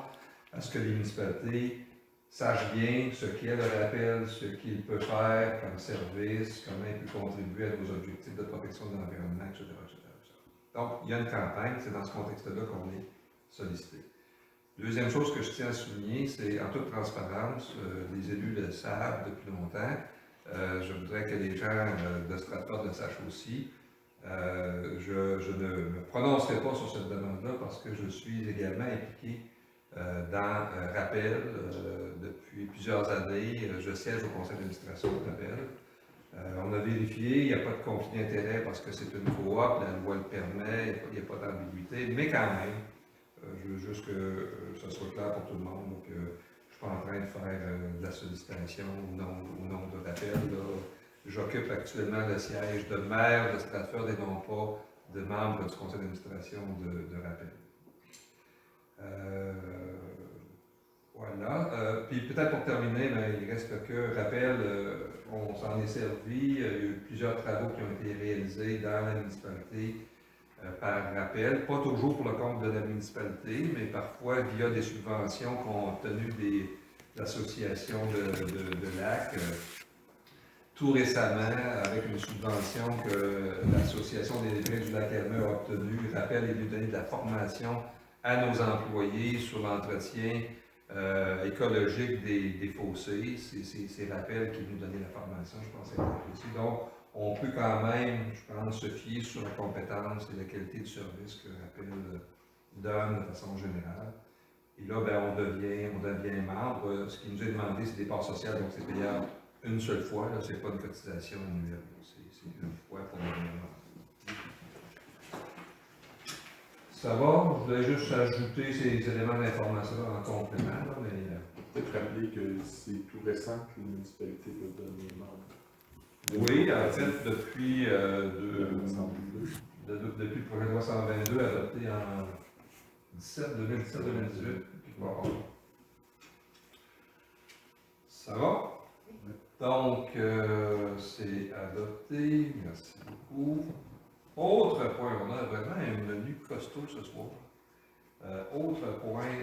à ce que les municipalités sachent bien ce qu'est le Rappel, ce qu'il peut faire comme service, comment il peut contribuer à nos objectifs de protection de l'environnement, etc., etc., etc. Donc, il y a une campagne, c'est dans ce contexte-là qu'on est sollicité. Deuxième chose que je tiens à souligner, c'est en toute transparence, les élus le savent depuis longtemps. Je voudrais que les gens de Stratford le sachent aussi. Je ne me prononcerai pas sur cette demande-là parce que je suis également impliqué dans Rappel depuis plusieurs années. Je siège au conseil d'administration de Rappel. On a vérifié, il n'y a pas de conflit d'intérêt parce que c'est une coop, la loi le permet, il n'y a pas d'ambiguïté, mais quand même, je veux juste que ça soit clair pour tout le monde. Donc, je ne suis pas en train de faire de la sollicitation au nom de Rappel. J'occupe actuellement le siège de maire de Stratford et non pas de membre du conseil d'administration de Rappel. Voilà. Puis peut-être pour terminer, il reste que Rappel, on s'en est servi. Il y a eu plusieurs travaux qui ont été réalisés dans la municipalité par Rappel, pas toujours pour le compte de la municipalité, mais parfois via des subventions qu'ont obtenues des associations de lacs. Tout récemment, avec une subvention que l'association des riverains du lac Elmer a obtenue, Rappel est venu donner de la formation à nos employés sur l'entretien écologique des fossés. C'est Rappel qui est venu donner la formation, je pense, ici. Donc, on peut quand même, je pense, se fier sur la compétence et la qualité du service que Rappel donne de façon générale. Et là, on devient membre. Ce qui nous est demandé, c'est des parts sociales, donc c'est payable une seule fois. Ce n'est pas une cotisation annuelle. C'est une fois pour devenir membre. Ça va? Je voulais juste ajouter ces éléments d'information en complément. Peut-être rappeler que c'est tout récent que les municipalités peuvent devenir membres. Oui, en fait, depuis le projet de loi 122 adopté en 2017-2018. Ça va? Donc, c'est adopté. Merci beaucoup. Autre point, on a vraiment un menu costaud ce soir. Autre point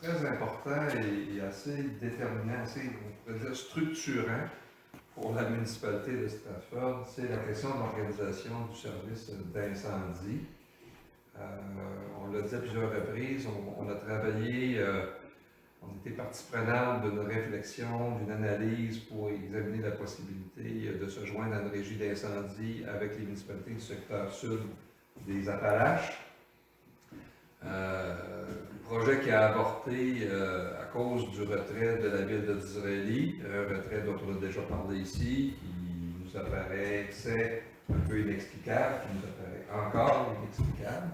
très important et assez déterminant, assez, on pourrait dire, structurant pour la municipalité de Stratford, c'est la question de l'organisation du service d'incendie. On l'a dit à plusieurs reprises, on a travaillé, on était partie prenante d'une réflexion, d'une analyse pour examiner la possibilité de se joindre à une régie d'incendie avec les municipalités du secteur sud des Appalaches. Projet qui a avorté à cause du retrait de la ville de Disraeli, un retrait dont on a déjà parlé ici, qui nous apparaissait un peu inexplicable, qui nous apparaît encore inexplicable.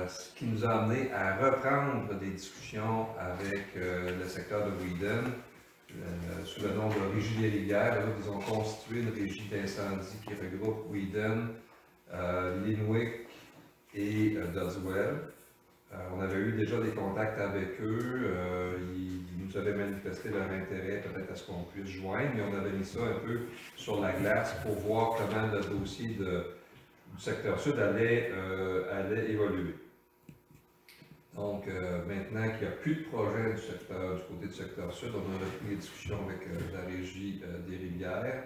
Ce qui nous a amené à reprendre des discussions avec le secteur de Whedon, sous le nom de Régie des rivières. Là, ils ont constitué une régie d'incendie qui regroupe Whedon, Linwick et Doswell. On avait eu déjà des contacts avec eux, ils nous avaient manifesté leur intérêt peut-être à ce qu'on puisse joindre, mais on avait mis ça un peu sur la glace pour voir comment le dossier du secteur sud allait évoluer. Donc maintenant qu'il n'y a plus de projet du côté du secteur sud, on a repris les discussions avec la régie des rivières.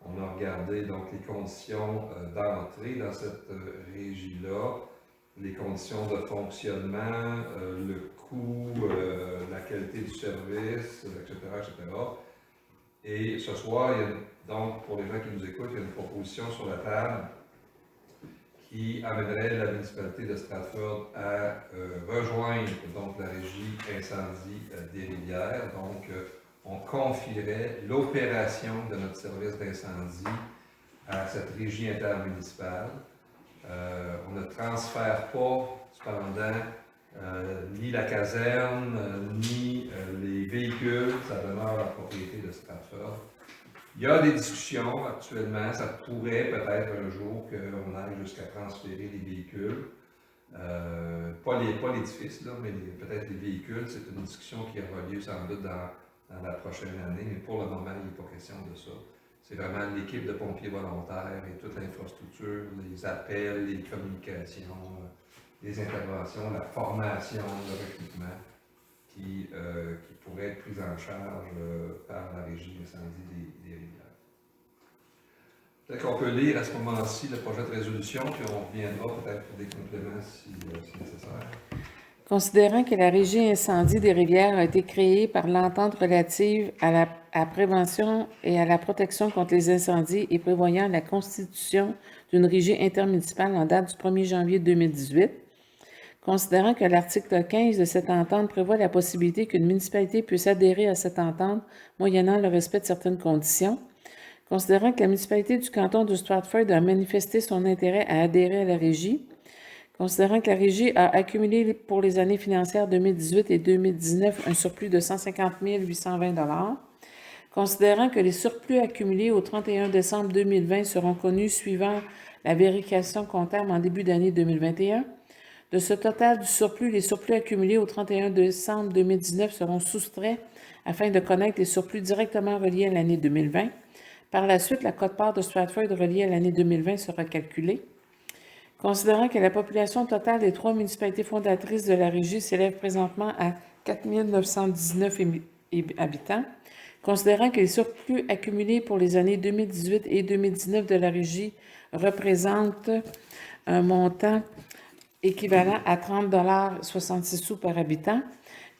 On a regardé donc les conditions d'entrée dans cette régie-là. les conditions de fonctionnement, le coût, la qualité du service, etc., etc. Et ce soir, donc, pour les gens qui nous écoutent, il y a une proposition sur la table qui amènerait la municipalité de Stratford à rejoindre donc, la régie incendie des rivières. Donc, on confierait l'opération de notre service d'incendie à cette régie intermunicipale. On ne transfère pas, cependant, ni la caserne, ni les véhicules, ça demeure la propriété de Stratford. Il y a des discussions actuellement, ça pourrait peut-être un jour qu'on aille jusqu'à transférer les véhicules. Pas l'édifice, là, mais peut-être les véhicules. C'est une discussion qui aura lieu sans doute dans la prochaine année, mais pour le moment, il n'est pas question de ça. C'est vraiment l'équipe de pompiers volontaires et toute l'infrastructure, les appels, les communications, les interventions, la formation, le recrutement qui pourrait être prise en charge par la régie incendie des rivières. Peut-être qu'on peut lire à ce moment-ci le projet de résolution, puis on reviendra peut-être pour des compléments si nécessaire. Considérant que la régie incendie des rivières a été créée par l'entente relative à la prévention et à la protection contre les incendies et prévoyant la constitution d'une régie intermunicipale en date du 1er janvier 2018, considérant que l'article 15 de cette entente prévoit la possibilité qu'une municipalité puisse adhérer à cette entente moyennant le respect de certaines conditions, considérant que la municipalité du canton de Stratford a manifesté son intérêt à adhérer à la régie, considérant que la régie a accumulé pour les années financières 2018 et 2019 un surplus de 150 820 $, considérant que les surplus accumulés au 31 décembre 2020 seront connus suivant la vérification comptable en début d'année 2021, de ce total du surplus, les surplus accumulés au 31 décembre 2019 seront soustraits afin de connaître les surplus directement reliés à l'année 2020. Par la suite, la quote-part de Stratford reliée à l'année 2020 sera calculée. Considérant que la population totale des 3 municipalités fondatrices de la régie s'élève présentement à 4 919 habitants, considérant que les surplus accumulés pour les années 2018 et 2019 de la régie représentent un montant équivalent à 30,66 $ par habitant,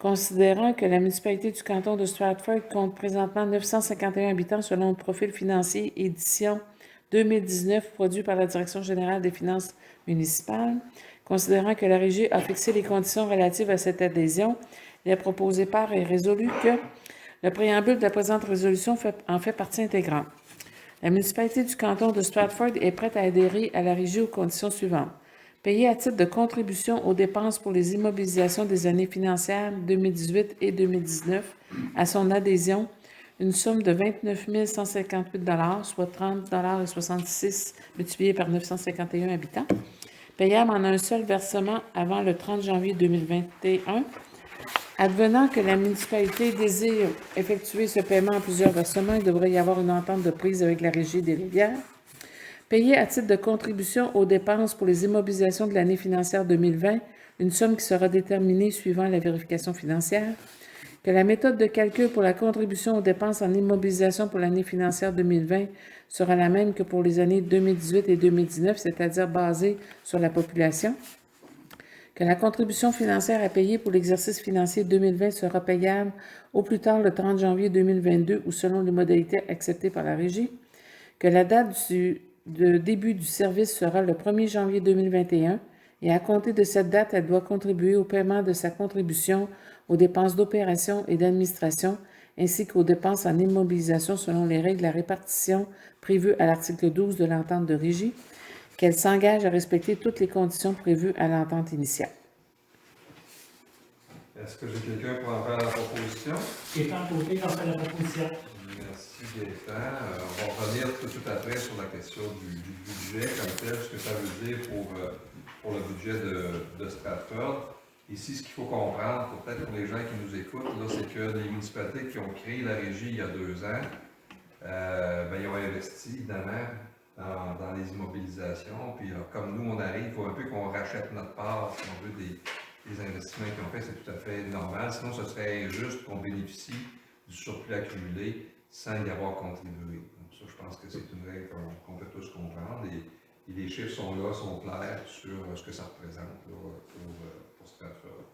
considérant que la municipalité du canton de Stratford compte présentement 951 habitants selon le profil financier édition 2019 produit par la Direction générale des finances municipales, considérant que la régie a fixé les conditions relatives à cette adhésion, il est proposé par et résolu que le préambule de la présente résolution en fait partie intégrante. La municipalité du canton de Stratford est prête à adhérer à la régie aux conditions suivantes. Payer à titre de contribution aux dépenses pour les immobilisations des années financières 2018 et 2019 à son adhésion une somme de 29 158 $, soit 30,66 $ multiplié par 951 habitants, payable en un seul versement avant le 30 janvier 2021. Advenant que la municipalité désire effectuer ce paiement en plusieurs versements, il devrait y avoir une entente de prise avec la régie des rivières. Payer à titre de contribution aux dépenses pour les immobilisations de l'année financière 2020, une somme qui sera déterminée suivant la vérification financière. Que la méthode de calcul pour la contribution aux dépenses en immobilisation pour l'année financière 2020 sera la même que pour les années 2018 et 2019, c'est-à-dire basée sur la population. Que la contribution financière à payer pour l'exercice financier 2020 sera payable au plus tard le 30 janvier 2022 ou selon les modalités acceptées par la régie. Que la date de début du service sera le 1er janvier 2021 et à compter de cette date, elle doit contribuer au paiement de sa contribution aux dépenses d'opération et d'administration, ainsi qu'aux dépenses en immobilisation selon les règles de la répartition prévues à l'article 12 de l'entente de régie, qu'elle s'engage à respecter toutes les conditions prévues à l'entente initiale. Est-ce que j'ai quelqu'un pour en faire la proposition? Gaétan Côté, j'en fais la proposition. Merci Gaétan. On va revenir tout de suite après sur la question du budget comme tel, ce que ça veut dire pour le budget de Stratford. Ici, ce qu'il faut comprendre, peut-être pour les gens qui nous écoutent, là, c'est que les municipalités qui ont créé la régie il y a 2 ans, ils ont investi évidemment dans les immobilisations. Puis comme nous, on arrive, il faut un peu qu'on rachète notre part, si on veut, des investissements qu'ils ont fait, c'est tout à fait normal. Sinon, ce serait injuste qu'on bénéficie du surplus accumulé sans y avoir contribué. Donc ça, je pense que c'est une règle qu'on peut tous comprendre. Et les chiffres sont là, sont clairs sur ce que ça représente là, pour Stratford.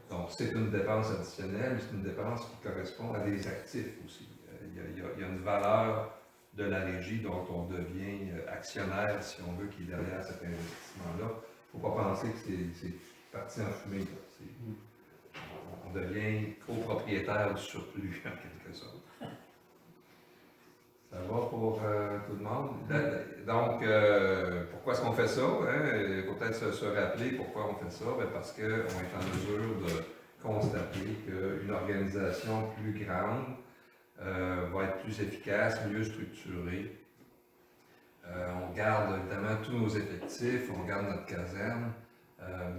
Donc, c'est une dépense additionnelle, mais c'est une dépense qui correspond à des actifs aussi. Il y a une valeur de la régie dont on devient actionnaire, si on veut, qui est derrière cet investissement-là. Il ne faut pas penser que c'est parti en fumée. Là. On devient copropriétaire du surplus, en quelque sorte. Ça va pour tout le monde? Donc, pourquoi est-ce qu'on fait ça? Hein? Il faut peut-être se rappeler pourquoi on fait ça. Bien, parce qu'on est en mesure de constater qu'une organisation plus grande va être plus efficace, mieux structurée. On garde évidemment tous nos effectifs, on garde notre caserne,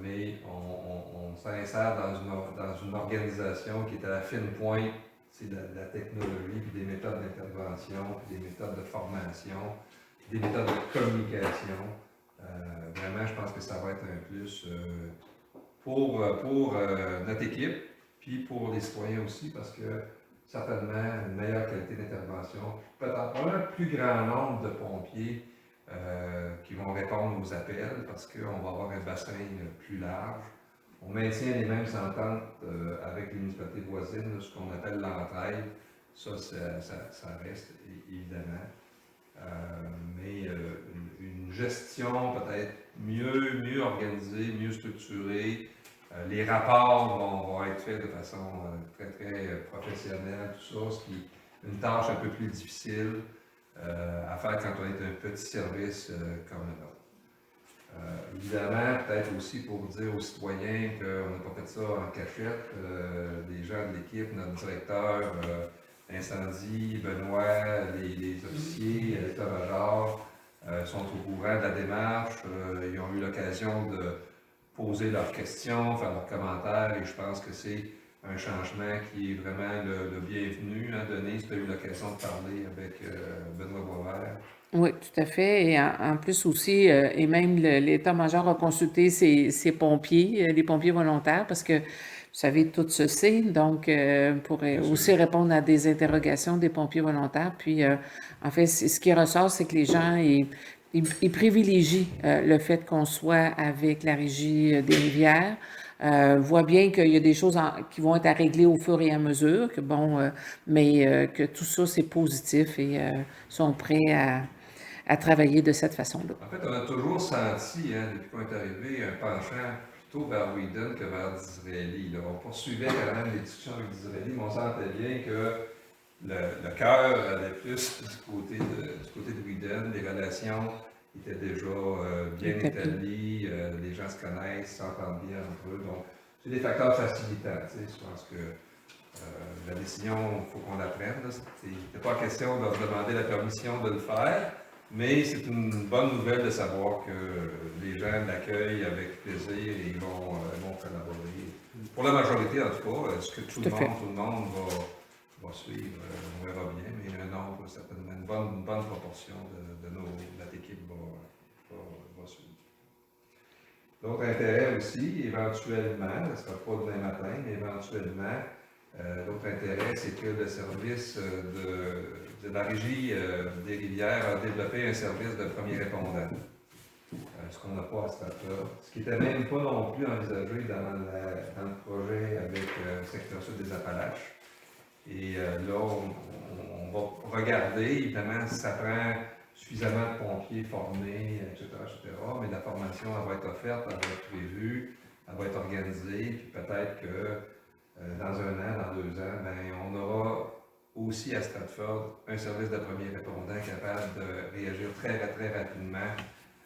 mais on s'insère dans une organisation qui est à la fine pointe de la technologie, puis des méthodes d'intervention, puis des méthodes de formation, puis des méthodes de communication. Vraiment, je pense que ça va être un plus pour notre équipe, puis pour les citoyens aussi, parce que certainement une meilleure qualité d'intervention, peut-être un plus grand nombre de pompiers qui vont répondre aux appels, parce qu'on va avoir un bassin plus large. On maintient les mêmes ententes avec les municipalités voisines, ce qu'on appelle l'entraide. Ça reste évidemment. Mais une gestion peut-être mieux organisée, mieux structurée. Les rapports vont être faits de façon très professionnelle, tout ça, ce qui est une tâche un peu plus difficile à faire quand on est un petit service comme le nôtre. Évidemment, peut-être aussi pour dire aux citoyens qu'on n'a pas fait ça en cachette, les gens de l'équipe, notre directeur incendie, Benoît, les officiers, l'état-major sont au courant de la démarche, ils ont eu l'occasion de poser leurs questions, faire leurs commentaires, et je pense que c'est un changement qui est vraiment le bienvenu. Hein, Denise, tu as eu l'occasion de parler avec Benoît Boisvert. Oui, tout à fait. Et en plus aussi, et même l'état-major a consulté ses pompiers, les pompiers volontaires, parce que, vous savez, tout se sait, donc pour aussi répondre à des interrogations des pompiers volontaires. Puis, en fait, ce qui ressort, c'est que les gens, ils privilégient le fait qu'on soit avec la Régie des rivières, voient bien qu'il y a des choses qui vont être à régler au fur et à mesure, que bon, mais que tout ça, c'est positif et sont prêts à travailler de cette façon-là. En fait, on a toujours senti, hein, depuis qu'on est arrivé, un penchant plutôt vers Whedon que vers Disraeli. On poursuivait quand même les discussions avec Disraeli, mais on sentait bien que le cœur allait plus du côté de Whedon. Les relations étaient déjà bien établies, les gens se connaissent, s'entendent bien entre eux. Donc, c'est des facteurs facilitants. Je pense que la décision, il faut qu'on la prenne. Il n'était pas question de leur demander la permission de le faire. Mais c'est une bonne nouvelle de savoir que les gens l'accueillent avec plaisir et ils vont collaborer. Pour la majorité, en tout cas, est-ce que tout le monde va suivre? On verra bien, mais un nombre, certainement, une bonne proportion de notre équipe va suivre. L'autre intérêt aussi, éventuellement, ce ne sera pas demain matin, mais éventuellement, l'autre intérêt, c'est que le service de la Régie des rivières a développé un service de premier répondant, ce qu'on n'a pas à Stratford, ce qui n'était même pas non plus envisagé dans le projet avec le secteur sud des Appalaches. Et là, on va regarder, évidemment, si ça prend suffisamment de pompiers formés, etc., mais la formation, elle va être offerte, elle va être prévue, elle va être organisée, puis peut-être que dans 1 an, dans 2 ans, ben, on aura aussi à Stratford un service de premier répondant capable de réagir très rapidement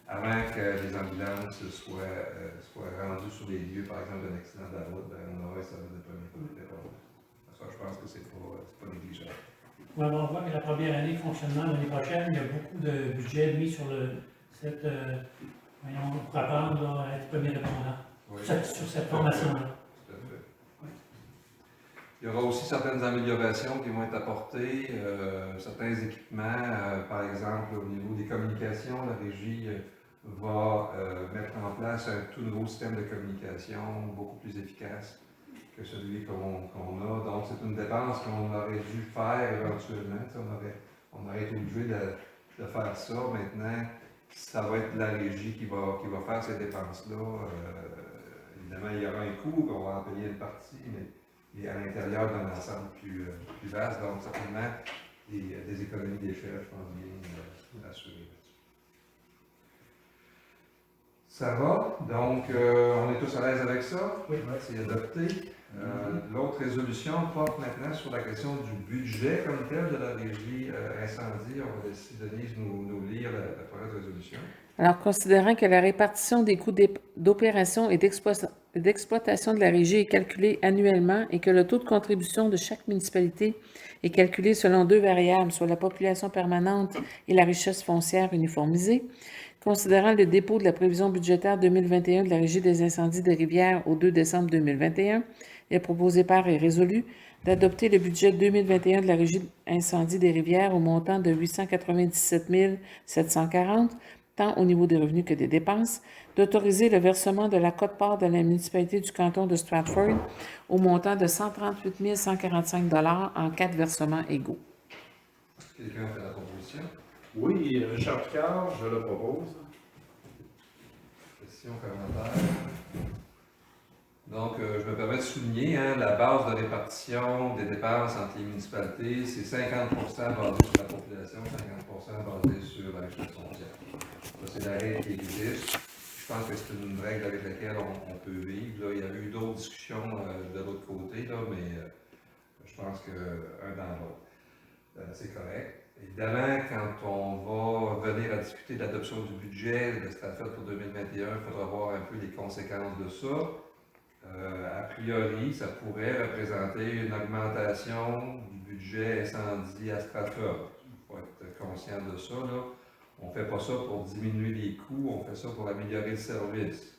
avant que les ambulances soient rendues sur les lieux, par exemple, d'un accident de la route, ben, on aura un service de premier répondant. Ça, je pense que c'est pas négligeable. Oui, on voit que la première année de fonctionnement l'année prochaine, il y a beaucoup de budget mis sur pour apprendre à être premier répondant, sur cette formation-là. Il y aura aussi certaines améliorations qui vont être apportées, certains équipements, par exemple au niveau des communications, la Régie va mettre en place un tout nouveau système de communication beaucoup plus efficace que celui qu'on a. Donc c'est une dépense qu'on aurait dû faire éventuellement. On aurait été obligé de faire ça. Maintenant, ça va être la régie qui va faire ces dépenses-là. Évidemment, il y aura un coût, on va en payer une partie, mais il est à l'intérieur d'un ensemble plus vaste, donc certainement des économies d'échelle, je pense bien assurées. Ça va, donc on est tous à l'aise avec ça, Oui. c'est adopté. L'autre résolution porte maintenant sur la question du budget comme tel de la régie incendie. On va laisser Denise nous lire la première résolution. Alors, considérant que la répartition des coûts d'opération et d'exploitation de la régie est calculée annuellement et que le taux de contribution de chaque municipalité est calculé selon 2 variables, soit la population permanente et la richesse foncière uniformisée, considérant le dépôt de la prévision budgétaire 2021 de la Régie des incendies des rivières au 2 décembre 2021, est proposé par et résolu d'adopter le budget 2021 de la Régie incendie des rivières au montant de 897 740, tant au niveau des revenus que des dépenses, d'autoriser le versement de la quote-part de la municipalité du canton de Stratford au montant de 138 145 $ en 4 versements égaux. Quelqu'un fait la proposition? Oui, Richard Picard, je le propose. Questions, commentaires? Donc, je me permets de souligner, la base de répartition des dépenses entre les municipalités, c'est 50 basé sur la population, 50 basé sur la richesse foncière. Ça, c'est la règle qui existe. Je pense que c'est une règle avec laquelle on peut vivre. Là, il y a eu d'autres discussions de l'autre côté, là, mais je pense qu'un dans l'autre, c'est correct. Évidemment, quand on va venir à discuter de l'adoption du budget de Stratford pour 2021, il faudra voir un peu les conséquences de ça. A priori, ça pourrait représenter une augmentation du budget incendie à Stratford. Il faut être conscient de ça, là. On ne fait pas ça pour diminuer les coûts, on fait ça pour améliorer le service.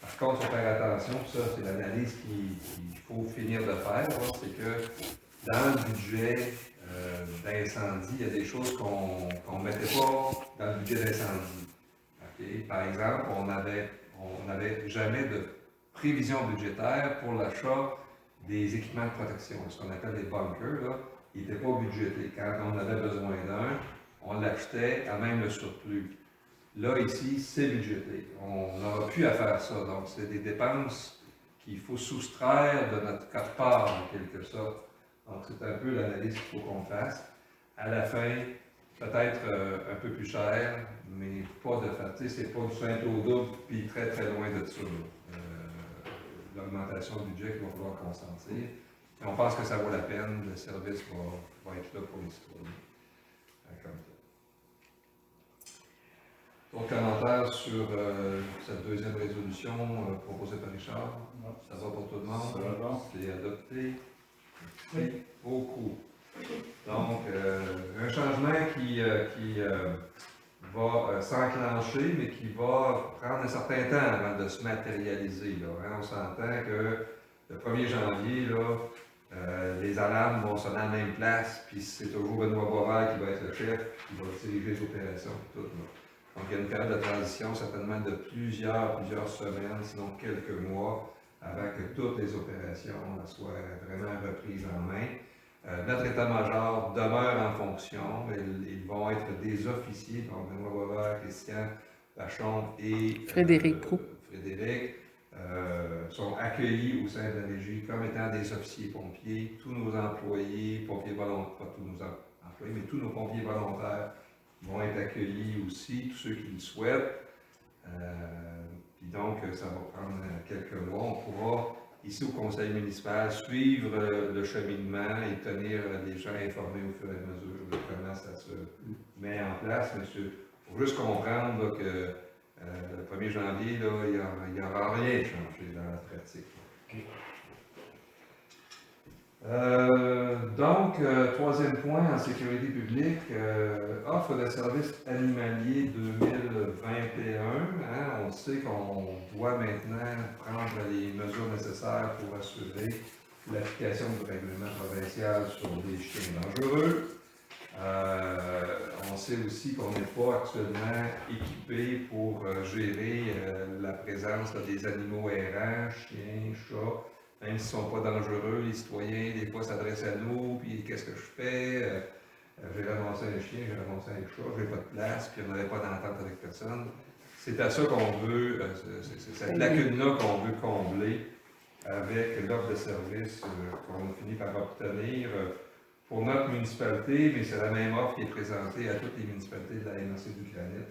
Par contre, il faut faire attention, ça c'est l'analyse qu'il faut finir de faire, c'est que dans le budget d'incendie, il y a des choses qu'on ne mettait pas dans le budget d'incendie. Okay? Par exemple, on n'avait jamais de prévision budgétaire pour l'achat des équipements de protection, ce qu'on appelle les bunkers, là, ils n'étaient pas budgétés. Quand on avait besoin d'un, on l'achetait à même le surplus. Là, ici, c'est budgété. On n'aura plus à faire ça. Donc, c'est des dépenses qu'il faut soustraire de notre quote-part, en quelque sorte. Donc, c'est un peu l'analyse qu'il faut qu'on fasse. À la fin, peut-être un peu plus cher, mais pas de fait. Tu sais, c'est pas du simple au double, puis très, très loin de ça. L'augmentation du budget qu'il va falloir consentir. Et on pense que ça vaut la peine. Le service va être là pour les citoyens. Comme ça. D'autres commentaires sur cette deuxième résolution proposée par Richard? Ça va pour tout le monde? Ça va. C'est adopté? Oui. Beaucoup. Donc, un changement qui va s'enclencher, mais qui va prendre un certain temps avant de se matérialiser. Là, on s'entend que le 1er janvier, là, les alarmes vont sonner à la même place, puis c'est toujours Benoît Boisvert qui va être le chef, qui va diriger les opérations et tout. Là. Donc, il y a une période de transition, certainement de plusieurs semaines, sinon quelques mois, avant que toutes les opérations soient vraiment reprises en main. Notre état-major demeure en fonction. Ils vont être des officiers, donc Benoît Boisvert, Christian Lachon et Frédéric Proulx. Sont accueillis au sein de la régie comme étant des officiers pompiers. Tous nos employés, pompiers volontaires, pas tous nos employés, mais tous nos pompiers volontaires vont être accueillis aussi, tous ceux qui le souhaitent. Puis donc, ça va prendre quelques mois. On pourra, ici au conseil municipal, suivre le cheminement et tenir les gens informés au fur et à mesure de comment ça se met en place. Mais il faut juste comprendre là, que le 1er janvier, là, il n'y aura rien changé dans la pratique. Okay. Donc, troisième point en sécurité publique, offre de services animaliers 2021. On sait qu'on doit maintenant prendre les mesures nécessaires pour assurer l'application du règlement provincial sur les chiens dangereux. On sait aussi qu'on n'est pas actuellement équipé pour gérer la présence des animaux errants, chiens, chats. Même s'ils ne sont pas dangereux, les citoyens, des fois, s'adressent à nous, puis qu'est-ce que je fais? J'ai ramassé un chien, j'ai ramassé un chat, j'ai pas de place, puis on n'avait pas d'entente avec personne. C'est à ça qu'on veut, c'est cette lacune-là qu'on veut combler avec l'offre de service qu'on a fini par obtenir pour notre municipalité, mais c'est la même offre qui est présentée à toutes les municipalités de la MRC du Granit,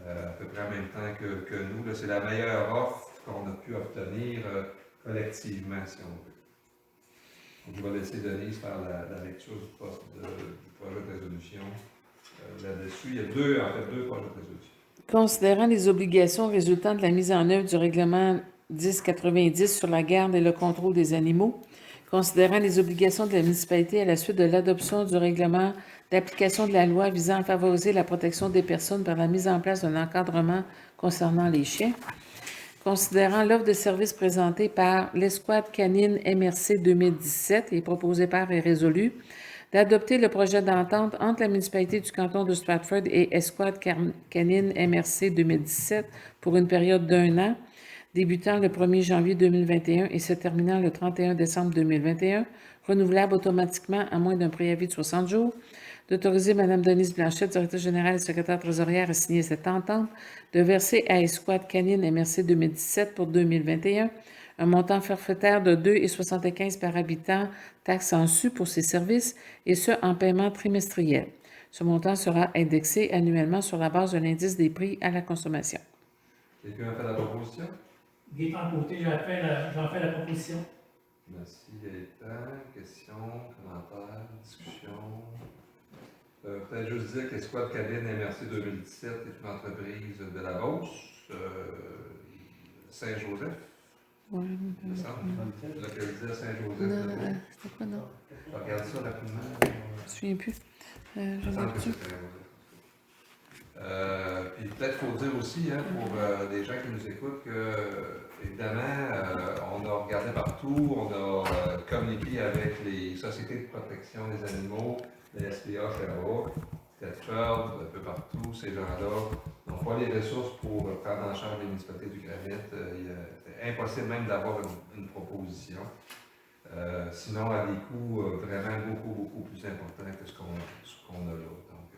à peu près en même temps que nous. Là, c'est la meilleure offre qu'on a pu obtenir collectivement, si on veut. Donc, je vais laisser Denise faire la lecture du projet de résolution là-dessus. Il y a deux projets de résolution. Considérant les obligations résultant de la mise en œuvre du règlement 1090 sur la garde et le contrôle des animaux, considérant les obligations de la municipalité à la suite de l'adoption du règlement d'application de la loi visant à favoriser la protection des personnes par la mise en place d'un encadrement concernant les chiens, considérant l'offre de services présentée par l'Escouade canine MRC 2017 et proposée par et résolue, d'adopter le projet d'entente entre la municipalité du canton de Stratford et Escouade canine MRC 2017 pour une période d'1 an, débutant le 1er janvier 2021 et se terminant le 31 décembre 2021, renouvelable automatiquement à moins d'un préavis de 60 jours, d'autoriser Mme Denise Blanchette, directrice générale et secrétaire trésorière, à signer cette entente, de verser à Escouade canine MRC 2017 pour 2021 un montant forfaitaire de 2,75 par habitant, taxe en su pour ces services, et ce, en paiement trimestriel. Ce montant sera indexé annuellement sur la base de l'indice des prix à la consommation. Quelqu'un a fait la proposition? Gaétan Côté, j'en fais la proposition. Merci Gaëtan. Questions, commentaires, discussions? Peut-être juste dire que l'Escouade canine MRC 2017 est une entreprise de la Beauce, Saint-Joseph. Oui. Il me semble. Localisé à Saint-Joseph. Non, c'était quoi, non? Regarde ça rapidement. Je ne me souviens plus. Je Il me semble que l'ai-tu? c'est Saint-Joseph. Puis peut-être faut dire aussi, hein, pour les gens qui nous écoutent, que évidemment, on a regardé partout, on a communiqué avec les sociétés de protection des animaux, les SPA, Sherbrooke, Thetford, un peu partout, ces gens-là n'ont pas les ressources pour prendre en charge les municipalités du Granit. C'est impossible même d'avoir une proposition. Sinon, à des coûts vraiment beaucoup plus importants que ce qu'on a là. Donc,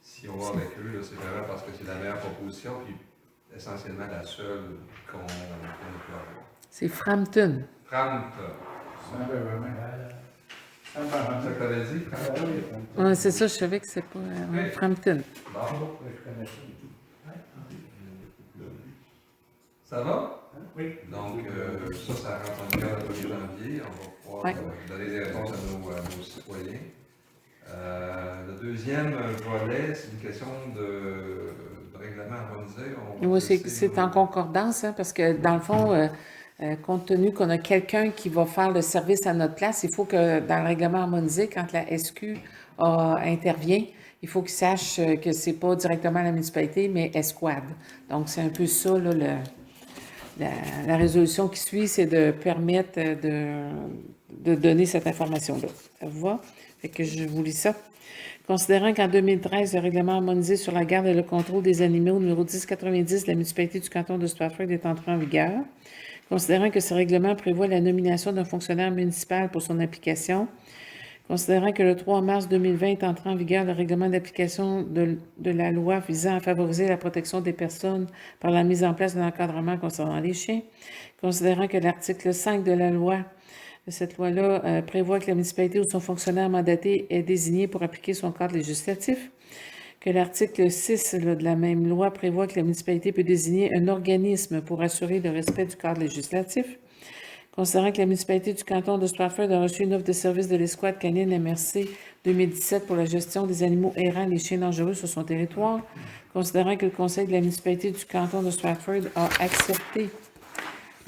si on va avec eux, c'est vraiment parce que c'est la meilleure proposition, puis essentiellement la seule qu'on peut avoir. C'est Frampton. Frampton. C'est ça que tu avais dit, Frampton? Oui, c'est ça, je savais que c'est pas Frampton. Bon. Je connais ça. Ça va? Oui. Donc, ça rentre en vigueur le 1er janvier. On va pouvoir donner des réponses à nos citoyens. Le deuxième volet, c'est une question de règlement harmonisé. Oui, c'est en concordance, hein, parce que dans le fond, compte tenu qu'on a quelqu'un qui va faire le service à notre place, il faut que dans le règlement harmonisé, quand la SQ intervient, il faut qu'il sache que c'est pas directement la municipalité, mais Escouade. Donc, c'est un peu ça, là, la résolution qui suit, c'est de permettre de donner cette information-là. Ça vous va? Fait que je vous lis ça. Considérant qu'en 2013, le règlement harmonisé sur la garde et le contrôle des animaux numéro 1090 de la municipalité du canton de Stratford est entré en vigueur. Considérant que ce règlement prévoit la nomination d'un fonctionnaire municipal pour son application. Considérant que le 3 mars 2020 est entré en vigueur le règlement d'application de la loi visant à favoriser la protection des personnes par la mise en place d'un encadrement concernant les chiens. Considérant que l'article 5 de la loi de cette loi-là prévoit que la municipalité ou son fonctionnaire mandaté est désigné pour appliquer son cadre législatif, que l'article 6 de la même loi prévoit que la municipalité peut désigner un organisme pour assurer le respect du cadre législatif, considérant que la municipalité du canton de Stratford a reçu une offre de service de l'Escouade canine MRC 2017 pour la gestion des animaux errants et les chiens dangereux sur son territoire, considérant que le conseil de la municipalité du canton de Stratford a accepté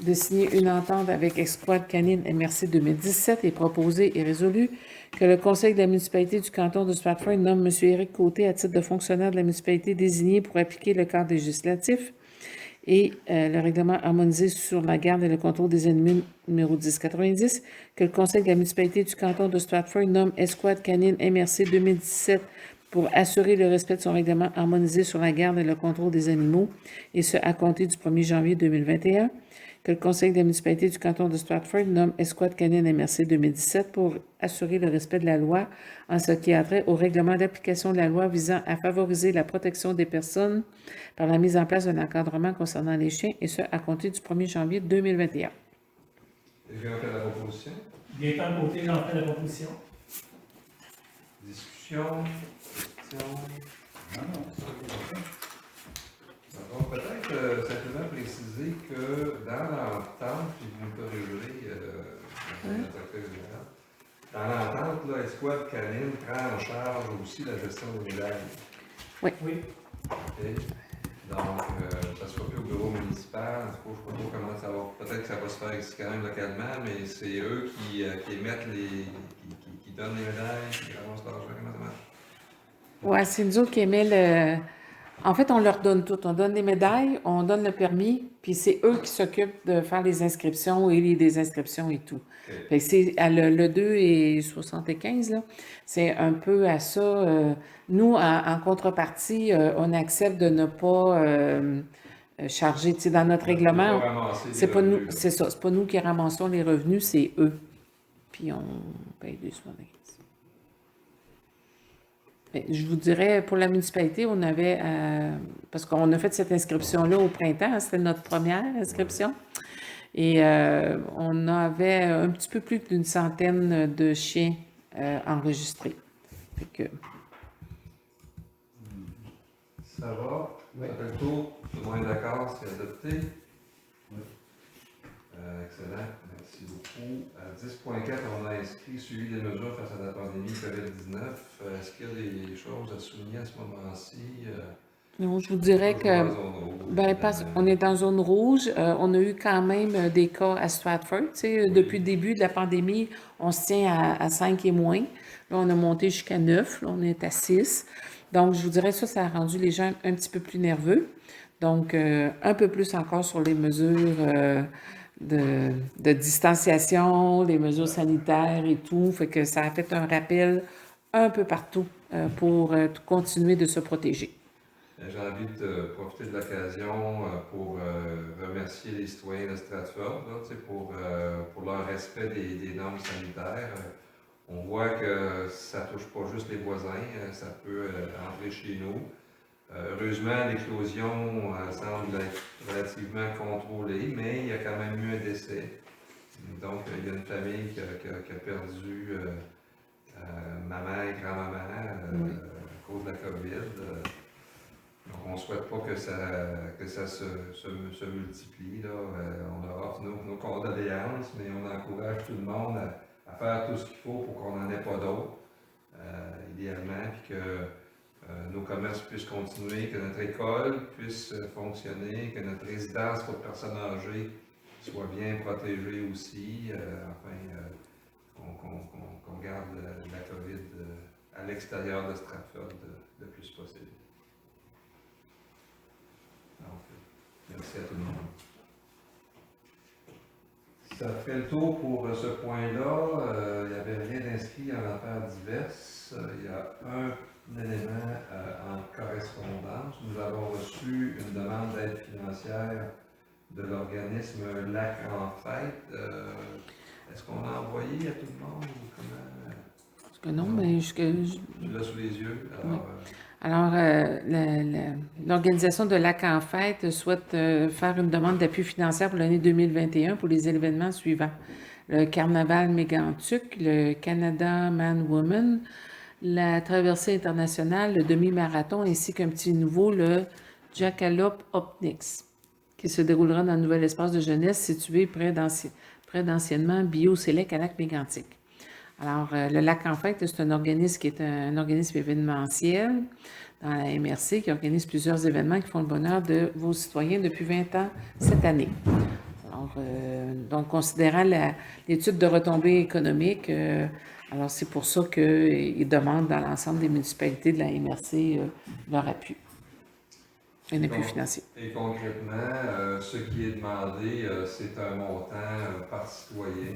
de signer une entente avec Escouade canine MRC 2017 et proposé et résolu que le conseil de la municipalité du canton de Stratford nomme M. Éric Côté à titre de fonctionnaire de la municipalité désigné pour appliquer le cadre législatif et le règlement harmonisé sur la garde et le contrôle des animaux numéro 1090, que le conseil de la municipalité du canton de Stratford nomme Escouade canine MRC 2017 pour assurer le respect de son règlement harmonisé sur la garde et le contrôle des animaux, et ce, à compter du 1er janvier 2021, que le conseil de la municipalité du canton de Stratford nomme Escouade canine MRC 2017 pour assurer le respect de la loi en ce qui a trait au règlement d'application de la loi visant à favoriser la protection des personnes par la mise en place d'un encadrement concernant les chiens, et ce, à compter du 1er janvier 2021. Quelqu'un fait la proposition? Gaëtan Côté, j'en fais la proposition. Discussion? Question? Donc, peut-être simplement préciser que dans l'entente, puis vous me corrigerez, notre directeur général, dans l'entente, là, Escouade canine prend en charge aussi la gestion des médailles. Oui. OK? Donc, ça se fait plus au bureau municipal. En tout cas, je ne sais pas trop comment ça va. Peut-être que ça va se faire ici quand même localement, mais c'est eux qui émettent qui donnent les médailles, qui ramassent l'argent. Comment ça marche? Oui, c'est nous autres qui émet le... En fait, on leur donne tout. On donne les médailles, on donne le permis, puis c'est eux qui s'occupent de faire les inscriptions et les désinscriptions et tout. Okay. Fait que c'est le 2,75, là, c'est un peu à ça. Nous, en contrepartie, on accepte de ne pas charger. Tu sais, dans notre règlement, c'est pas nous, c'est ça, c'est pas nous qui ramassons les revenus, c'est eux. Puis on paye 2,75. Je vous dirais, pour la municipalité, on avait, parce qu'on a fait cette inscription-là au printemps, c'était notre première inscription, et on avait un petit peu plus d'une centaine de chiens enregistrés. Fait que... Ça va? Oui. Ça fait le tour? Tout le monde est d'accord? C'est adopté? Oui. Excellent. Merci beaucoup. À 10.4, on a inscrit suivi des mesures face à la pandémie COVID-19. Est-ce qu'il y a des choses à souligner à ce moment-ci? Non, je vous dirais que, on est en zone rouge. On a eu quand même des cas à Stratford. Tu sais, Oui. Depuis le début de la pandémie, on se tient à 5 et moins. Là, on a monté jusqu'à 9. Là, on est à 6. Donc, je vous dirais ça a rendu les gens un petit peu plus nerveux. Donc, un peu plus encore sur les mesures de distanciation, les mesures sanitaires et tout. Fait que ça a fait un rappel un peu partout pour continuer de se protéger. J'ai envie de profiter de l'occasion pour remercier les citoyens de Stratford là, pour leur respect des normes sanitaires. On voit que ça ne touche pas juste les voisins, ça peut entrer chez nous. Heureusement, l'éclosion semble être relativement contrôlée, mais il y a quand même eu un décès. Donc, il y a une famille qui a perdu maman et grand-maman à cause de la COVID. Donc, on ne souhaite pas que ça se multiplie. Là. On leur offre nos condoléances, mais on encourage tout le monde à faire tout ce qu'il faut pour qu'on n'en ait pas d'autres, idéalement, puis que nos commerces puissent continuer, que notre école puisse fonctionner, que notre résidence pour personnes âgées soit bien protégée aussi, qu'on garde la COVID à l'extérieur de Stratford le plus possible. Donc, merci à tout le monde. Ça fait le tour pour ce point-là. Il n'y avait rien d'inscrit en affaires diverses. Il y a un élément en correspondance. Nous avons reçu une demande d'aide financière de l'organisme Lac en Fête. Est-ce qu'on l'a envoyé à tout le monde ou comment? Parce que non, mais Tu l'as sous les yeux. Alors, l'organisation de Lac en Fête souhaite faire une demande d'appui financier pour l'année 2021 pour les événements suivants. Le Carnaval Mégantic, le Canada Man-Woman, la traversée internationale, le demi-marathon, ainsi qu'un petit nouveau, le Jackalope Opnix, qui se déroulera dans le nouvel espace de jeunesse situé près d'anciennement Bio-Sélec à Lac-Mégantic. Alors, le Lac en Fête, c'est un organisme qui est un organisme événementiel dans la MRC qui organise plusieurs événements qui font le bonheur de vos citoyens depuis 20 ans cette année. Alors, donc, considérant l'étude de retombées économiques, alors c'est pour ça qu'ils demandent dans l'ensemble des municipalités de la MRC leur appui, un appui financier. Et concrètement, ce qui est demandé, c'est un montant par citoyen.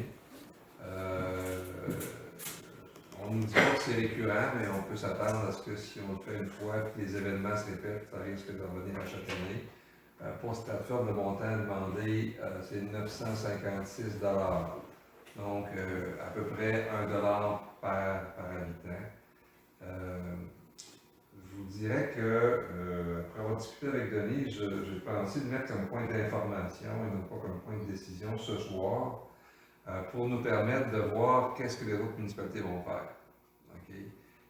On nous dit pas que c'est récurrent, mais on peut s'attendre à ce que si on le fait une fois et que les événements se répètent, ça risque de revenir à chaque année. Pour Stratford, le montant demandé, c'est 956 $. Donc, à peu près 1 $ par habitant. Je vous dirais que, après avoir discuté avec Denis, j'ai pensé de mettre comme point d'information et non pas comme point de décision ce soir, pour nous permettre de voir qu'est-ce que les autres municipalités vont faire. Okay?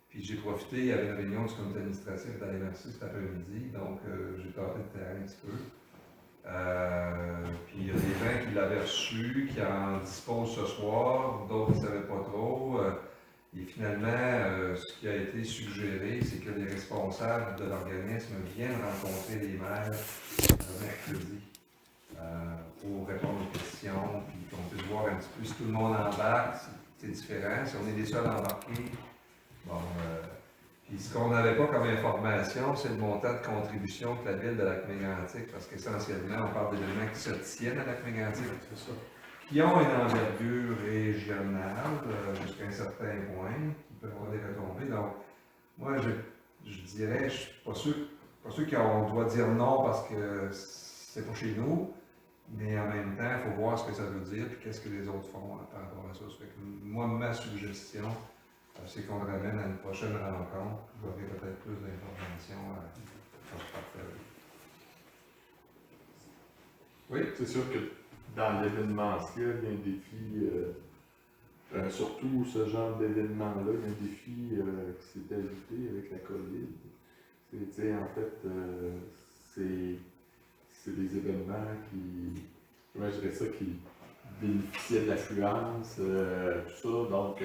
Puis j'ai profité, il y avait une réunion du comité administratif de la MRC cet après-midi, donc j'ai tenté de terrain un petit peu. Puis il y a des gens qui l'avaient reçu, qui en disposent ce soir, d'autres ne savaient pas trop. Et finalement, ce qui a été suggéré, c'est que les responsables de l'organisme viennent rencontrer les maires mercredi pour répondre aux questions, puis qu'on puisse voir un petit peu si tout le monde embarque, c'est différent. Si on est les seuls embarqués, bon, puis ce qu'on n'avait pas comme information, c'est le montant de contribution que la ville de Lac-Mégantic, parce qu'essentiellement, on parle d'événements qui se tiennent à Lac-Mégantic, qui ont une envergure régionale jusqu'à un certain point, qui peuvent avoir des retombées. Donc, moi, je dirais, je ne suis pas sûr qu'on doit dire non parce que c'est pas chez nous, mais en même temps, il faut voir ce que ça veut dire, puis qu'est-ce que les autres font par rapport à ça. Ça fait que moi, ma suggestion, c'est qu'on le ramène à une prochaine rencontre. Vous aurez peut-être plus d'informations à se partager. Oui? C'est sûr que dans l'événementiel, il y a un défi, surtout ce genre d'événement-là, il y a un défi qui s'est ajouté avec la COVID. En fait, c'est des événements qui, comment je dirais ça, qui bénéficiaient de l'affluence, tout ça. Donc,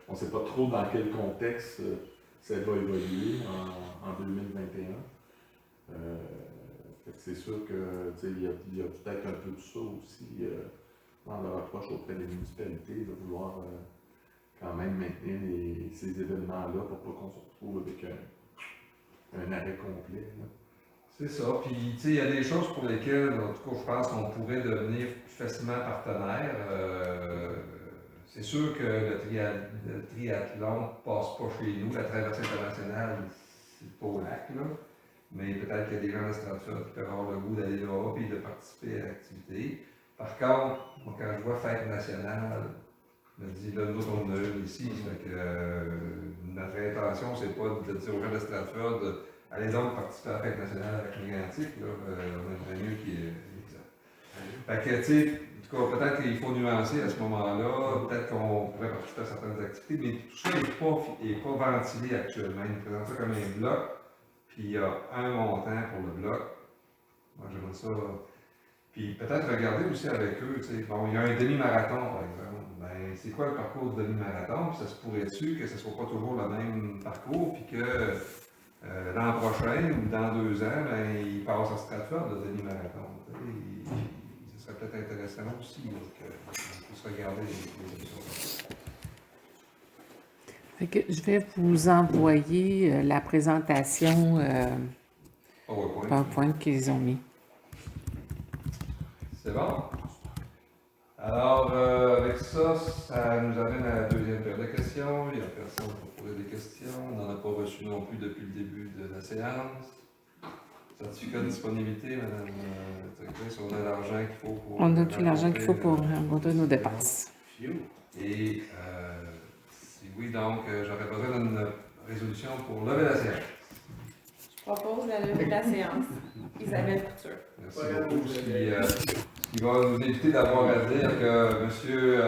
on ne sait pas trop dans quel contexte ça va évoluer en 2021. C'est sûr qu'il y a peut-être un peu de ça aussi dans leur approche auprès des municipalités, de vouloir quand même maintenir ces événements-là pour pas qu'on se retrouve avec un arrêt complet. Là. C'est ça. Puis, il y a des choses pour lesquelles, en tout cas, je pense qu'on pourrait devenir plus facilement partenaire. C'est sûr que le triathlon ne passe pas chez nous. La traversée internationale, c'est pas au lac, là. Mais peut-être qu'il y a des gens de Stratford qui peuvent avoir le goût d'aller là et de participer à l'activité. Par contre, moi, quand je vois fête nationale, je me dis, là, nous, on a une ici. Fait que, notre intention, c'est pas de dire aux gens de Stratford, allez donc participer à la fête nationale avec Mégantic. On aimerait mieux qu'il y ait ça. Fait que, tu sais, en tout cas, peut-être qu'il faut nuancer à ce moment-là. Peut-être qu'on pourrait participer à certaines activités, mais tout ça n'est pas ventilé actuellement. Ils nous présentent ça comme un bloc. Puis il y a un montant pour le bloc. Moi, j'aimerais ça. Puis peut-être regarder aussi avec eux, tu sais, bon, il y a un demi-marathon, par exemple. Ben, c'est quoi le parcours de demi-marathon? Puis ça se pourrait-tu que ce ne soit pas toujours le même parcours, puis que l'an prochain ou dans 2 ans, ben, il passe à Stratford, le demi-marathon. Ce serait peut-être intéressant aussi qu'on puisse regarder les choses. Je vais vous envoyer la présentation PowerPoint qu'ils ont mis. C'est bon? Alors, avec ça, ça nous amène à la deuxième période de questions. Il n'y a personne pour poser des questions. On n'en a pas reçu non plus depuis le début de la séance. Certificat de disponibilité, Madame la directrice, on a l'argent qu'il faut pour... On a tout l'argent qu'il faut pour rencontrer nos dépenses. Et si oui, donc, j'aurais besoin d'une résolution pour lever la séance. Je propose la levée de la séance. Isabelle Couture. Merci beaucoup. Ce qui va nous éviter d'avoir à dire que monsieur